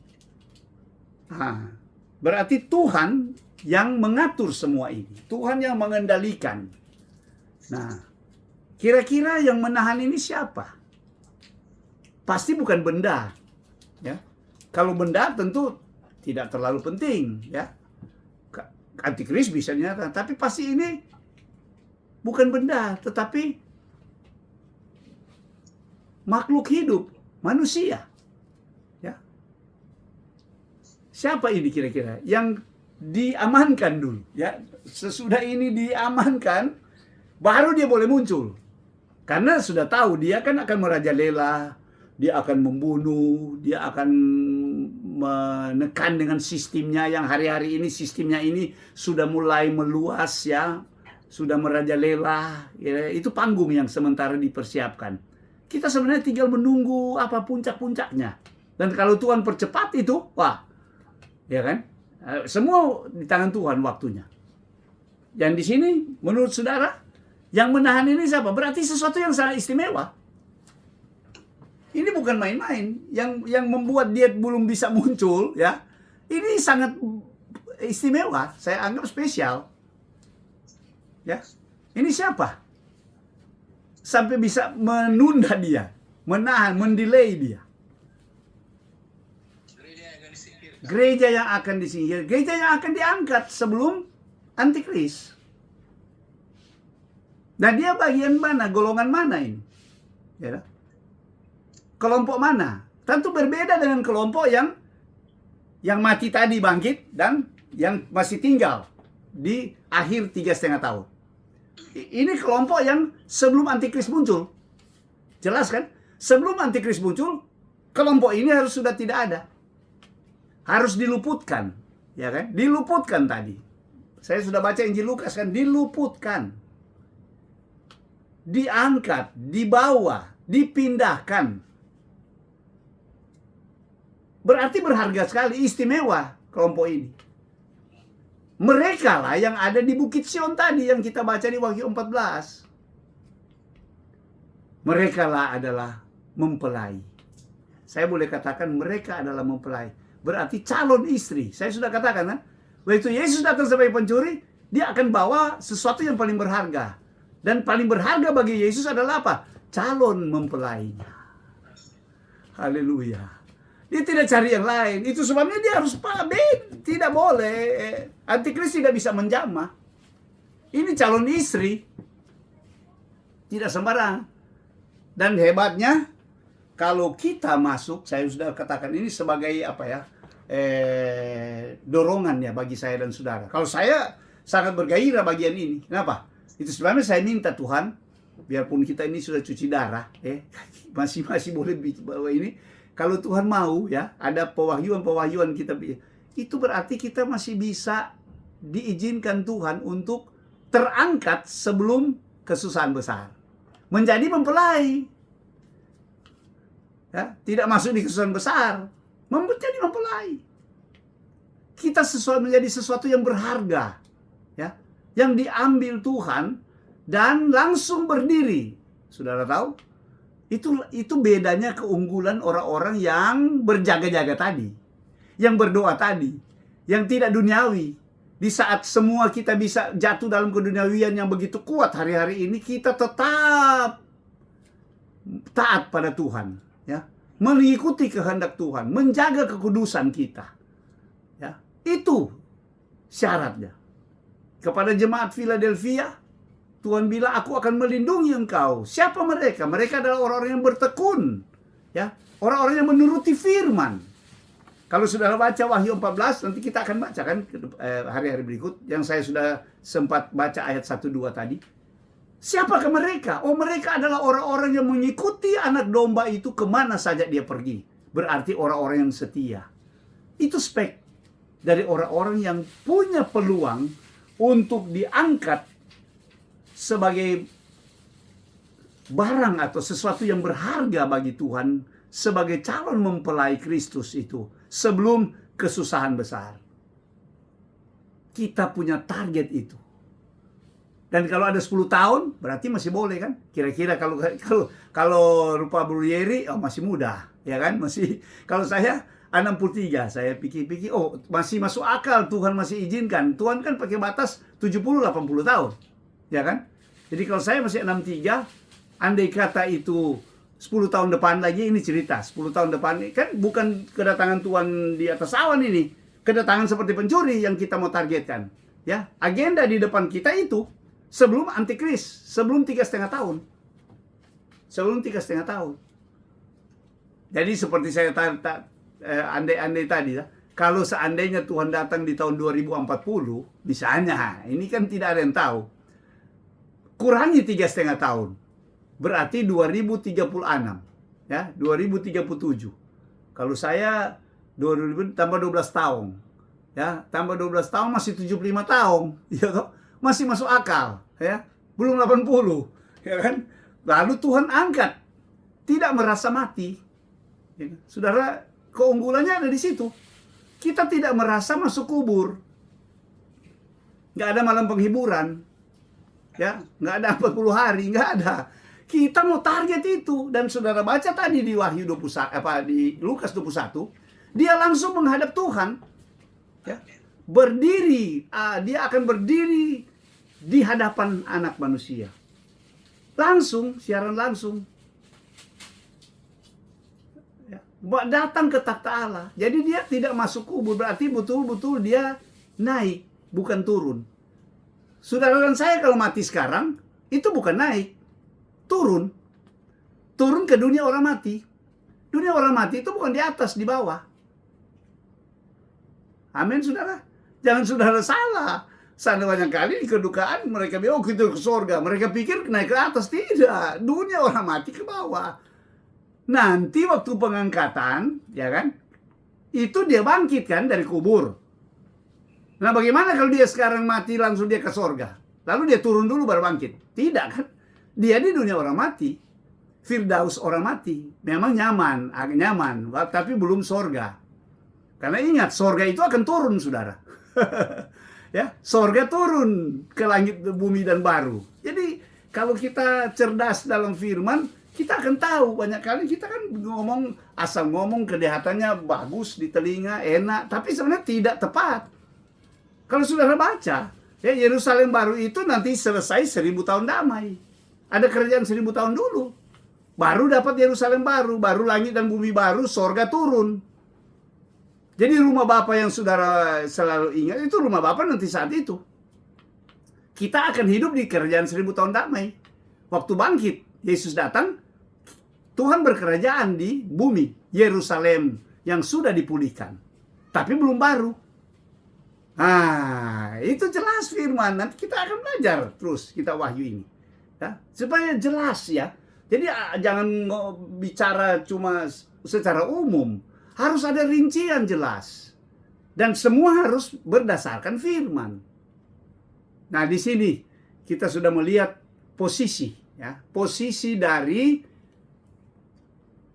S1: berarti Tuhan yang mengatur semua ini, Tuhan yang mengendalikan. Nah, kira-kira yang menahan ini siapa? Pasti bukan benda, ya. Kalau benda tentu tidak terlalu penting, ya. Antikris bisa dinyatakan, tapi pasti ini bukan benda, tetapi makhluk hidup, manusia. Ya. Siapa ini kira-kira yang diamankan dulu, ya. Sesudah ini diamankan, baru dia boleh muncul. Karena sudah tahu dia kan akan merajalela, dia akan membunuh, dia akan menekan dengan sistemnya yang hari-hari ini, sistemnya ini sudah mulai meluas, ya. Sudah merajalela, ya. Itu panggung yang sementara dipersiapkan. Kita sebenarnya tinggal menunggu apa puncak-puncaknya. Dan kalau Tuhan percepat itu, wah, ya kan? Semua di tangan Tuhan waktunya. Dan di sini, menurut saudara, yang menahan ini siapa? Berarti sesuatu yang sangat istimewa. Ini bukan main-main. Yang membuat dia belum bisa muncul, ya. Ini sangat istimewa. Saya anggap spesial. Ya. Ini siapa? Sampai bisa menunda dia, menahan, mendelay dia.
S2: Gereja yang akan disingkirkan.
S1: Gereja yang akan disingkir, gereja yang akan diangkat sebelum antikris. Nah, dia bagian mana, golongan mana ini? Ya, kelompok mana? Tentu berbeda dengan kelompok yang mati tadi bangkit dan yang masih tinggal di akhir 3,5 tahun. Ini kelompok yang sebelum antikris muncul. Jelas kan? Sebelum antikris muncul, kelompok ini harus sudah tidak ada. Harus diluputkan, ya kan? Diluputkan tadi. Saya sudah baca Injil Lukas kan, diluputkan. Diangkat, dibawa, dipindahkan. Berarti berharga sekali, istimewa kelompok ini. Mereka lah yang ada di Bukit Sion tadi yang kita baca di Wahyu 14. Mereka lah adalah mempelai. Saya boleh katakan mereka adalah mempelai. Berarti calon istri. Saya sudah katakan kan, waktu Yesus datang sebagai pencuri, dia akan bawa sesuatu yang paling berharga. Dan paling berharga bagi Yesus adalah apa? Calon mempelainya. Haleluya. Dia tidak cari yang lain. Itu sebabnya dia harus pamit. Tidak boleh. Antikris tidak bisa menjamah. Ini calon istri. Tidak sembarang. Dan hebatnya, kalau kita masuk, saya sudah katakan ini sebagai apa ya, dorongan ya bagi saya dan saudara. Kalau saya sangat bergairah bagian ini. Kenapa? Itu sebabnya saya minta Tuhan, biarpun kita ini sudah cuci darah, masih boleh bawa ini. Kalau Tuhan mau ya, ada pewahyuan kita, itu berarti kita masih bisa diizinkan Tuhan untuk terangkat sebelum kesusahan besar. Menjadi mempelai. Ya, tidak masuk di kesusahan besar, menjadi mempelai. Kita menjadi sesuatu yang berharga, ya, yang diambil Tuhan dan langsung berdiri. Saudara tahu? Itu bedanya keunggulan orang-orang yang berjaga-jaga tadi, yang berdoa tadi, yang tidak duniawi. Di saat semua kita bisa jatuh dalam keduniawian yang begitu kuat hari-hari ini, kita tetap taat pada Tuhan, ya, mengikuti kehendak Tuhan, menjaga kekudusan kita, ya, itu syaratnya. Kepada jemaat Philadelphia, Tuhan bilang, aku akan melindungi engkau. Siapa mereka? Mereka adalah orang-orang yang bertekun, ya, orang-orang yang menuruti firman. Kalau saudara baca Wahyu 14, nanti kita akan baca kan hari-hari berikut, yang saya sudah sempat baca ayat 1-2 tadi. Siapakah mereka? Oh, mereka adalah orang-orang yang mengikuti anak domba itu kemana saja dia pergi. Berarti orang-orang yang setia. Itu spek dari orang-orang yang punya peluang untuk diangkat sebagai barang atau sesuatu yang berharga bagi Tuhan, sebagai calon mempelai Kristus itu sebelum kesusahan besar. Kita punya target itu. Dan kalau ada 10 tahun berarti masih boleh kan? Kira-kira kalau rupa Bro Yeri, oh masih muda, ya kan? Masih. Kalau saya 63, saya pikir-pikir, oh masih masuk akal, Tuhan masih izinkan. Tuhan kan pakai batas 70-80 tahun. Ya kan? Jadi kalau saya masih 63, andai kata itu 10 tahun depan lagi, ini cerita 10 tahun depan, kan bukan kedatangan Tuhan di atas awan ini, kedatangan seperti pencuri yang kita mau targetkan, ya. Agenda di depan kita itu sebelum antikris, sebelum 3,5 tahun, sebelum 3,5 tahun. Jadi seperti saya andai-andai tadi ya, kalau seandainya Tuhan datang di tahun 2040 misalnya, ini kan tidak ada yang tahu, kurangi 3,5 tahun, berarti 2036, ya, 2037. Kalau saya 2000 tambah 12 tahun, ya, tambah 12 tahun masih 75 tahun, ya toh? Masih masuk akal, ya, belum 80, ya kan? Lalu Tuhan angkat, tidak merasa mati, ya. Saudara, keunggulannya ada di situ. Kita tidak merasa masuk kubur, nggak ada malam penghiburan, ya, nggak ada 40 hari, nggak ada. Kita mau target itu. Dan saudara baca tadi di Wahyu 21, di Lukas 21, dia langsung menghadap Tuhan, ya, berdiri, dia akan berdiri di hadapan anak manusia. Langsung, siaran langsung. datang ke takhta Allah. Jadi dia tidak masuk kubur, berarti betul-betul dia naik, bukan turun. Saudara dan saya kalau mati sekarang, itu bukan naik, turun. Turun ke dunia orang mati. Dunia orang mati itu bukan di atas, di bawah. Amin, saudara. Jangan saudara salah. Sana banyak kali di kedukaan mereka bilang, oh kita ke surga. Mereka pikir naik ke atas. Tidak. Dunia orang mati ke bawah. Nanti waktu pengangkatan, ya kan, itu dia bangkit kan dari kubur. Nah bagaimana kalau dia sekarang mati langsung dia ke surga? Lalu dia turun dulu baru bangkit? Tidak kan? Dia di dunia orang mati. Firdaus orang mati. Memang nyaman, agak nyaman, tapi belum surga. Karena ingat, surga itu akan turun, saudara. Ya, surga turun ke langit, bumi dan baru. Jadi kalau kita cerdas dalam firman, kita akan tahu. Banyak kali kita kan ngomong, asal ngomong kelihatannya bagus di telinga, enak, tapi sebenarnya tidak tepat. Kalau saudara baca, ya Yerusalem baru itu nanti selesai 1000 tahun damai. Ada kerajaan 1000 tahun dulu. Baru dapat Yerusalem baru langit dan bumi baru, sorga turun. Jadi rumah Bapa yang saudara selalu ingat, itu rumah Bapa nanti saat itu. Kita akan hidup di kerajaan 1000 tahun damai. Waktu bangkit, Yesus datang, Tuhan berkerajaan di bumi, Yerusalem yang sudah dipulihkan. Tapi belum baru. Itu jelas firman. Nanti kita akan belajar terus kita wahyu ini. Ya, supaya jelas ya. Jadi jangan bicara cuma secara umum. Harus ada rincian jelas. Dan semua harus berdasarkan firman. Nah, di sini kita sudah melihat posisi ya. Posisi dari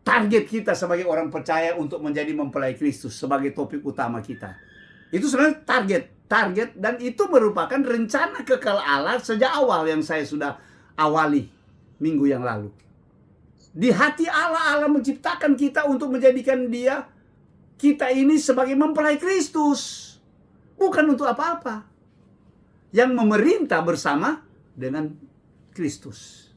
S1: target kita sebagai orang percaya untuk menjadi mempelai Kristus sebagai topik utama kita. Itu sebenarnya target dan itu merupakan rencana kekal Allah sejak awal yang saya sudah awali minggu yang lalu. Di hati Allah menciptakan kita untuk menjadikan kita ini sebagai mempelai Kristus. Bukan untuk apa-apa. Yang memerintah bersama dengan Kristus.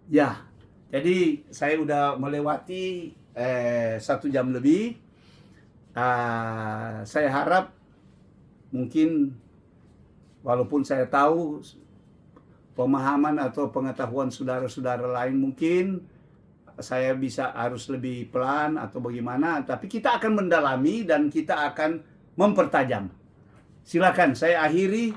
S1: Ya, jadi saya udah melewati 1 jam lebih. Saya harap mungkin walaupun saya tahu pemahaman atau pengetahuan saudara-saudara lain mungkin saya harus lebih pelan atau bagaimana, tapi kita akan mendalami dan kita akan mempertajam. Silakan saya akhiri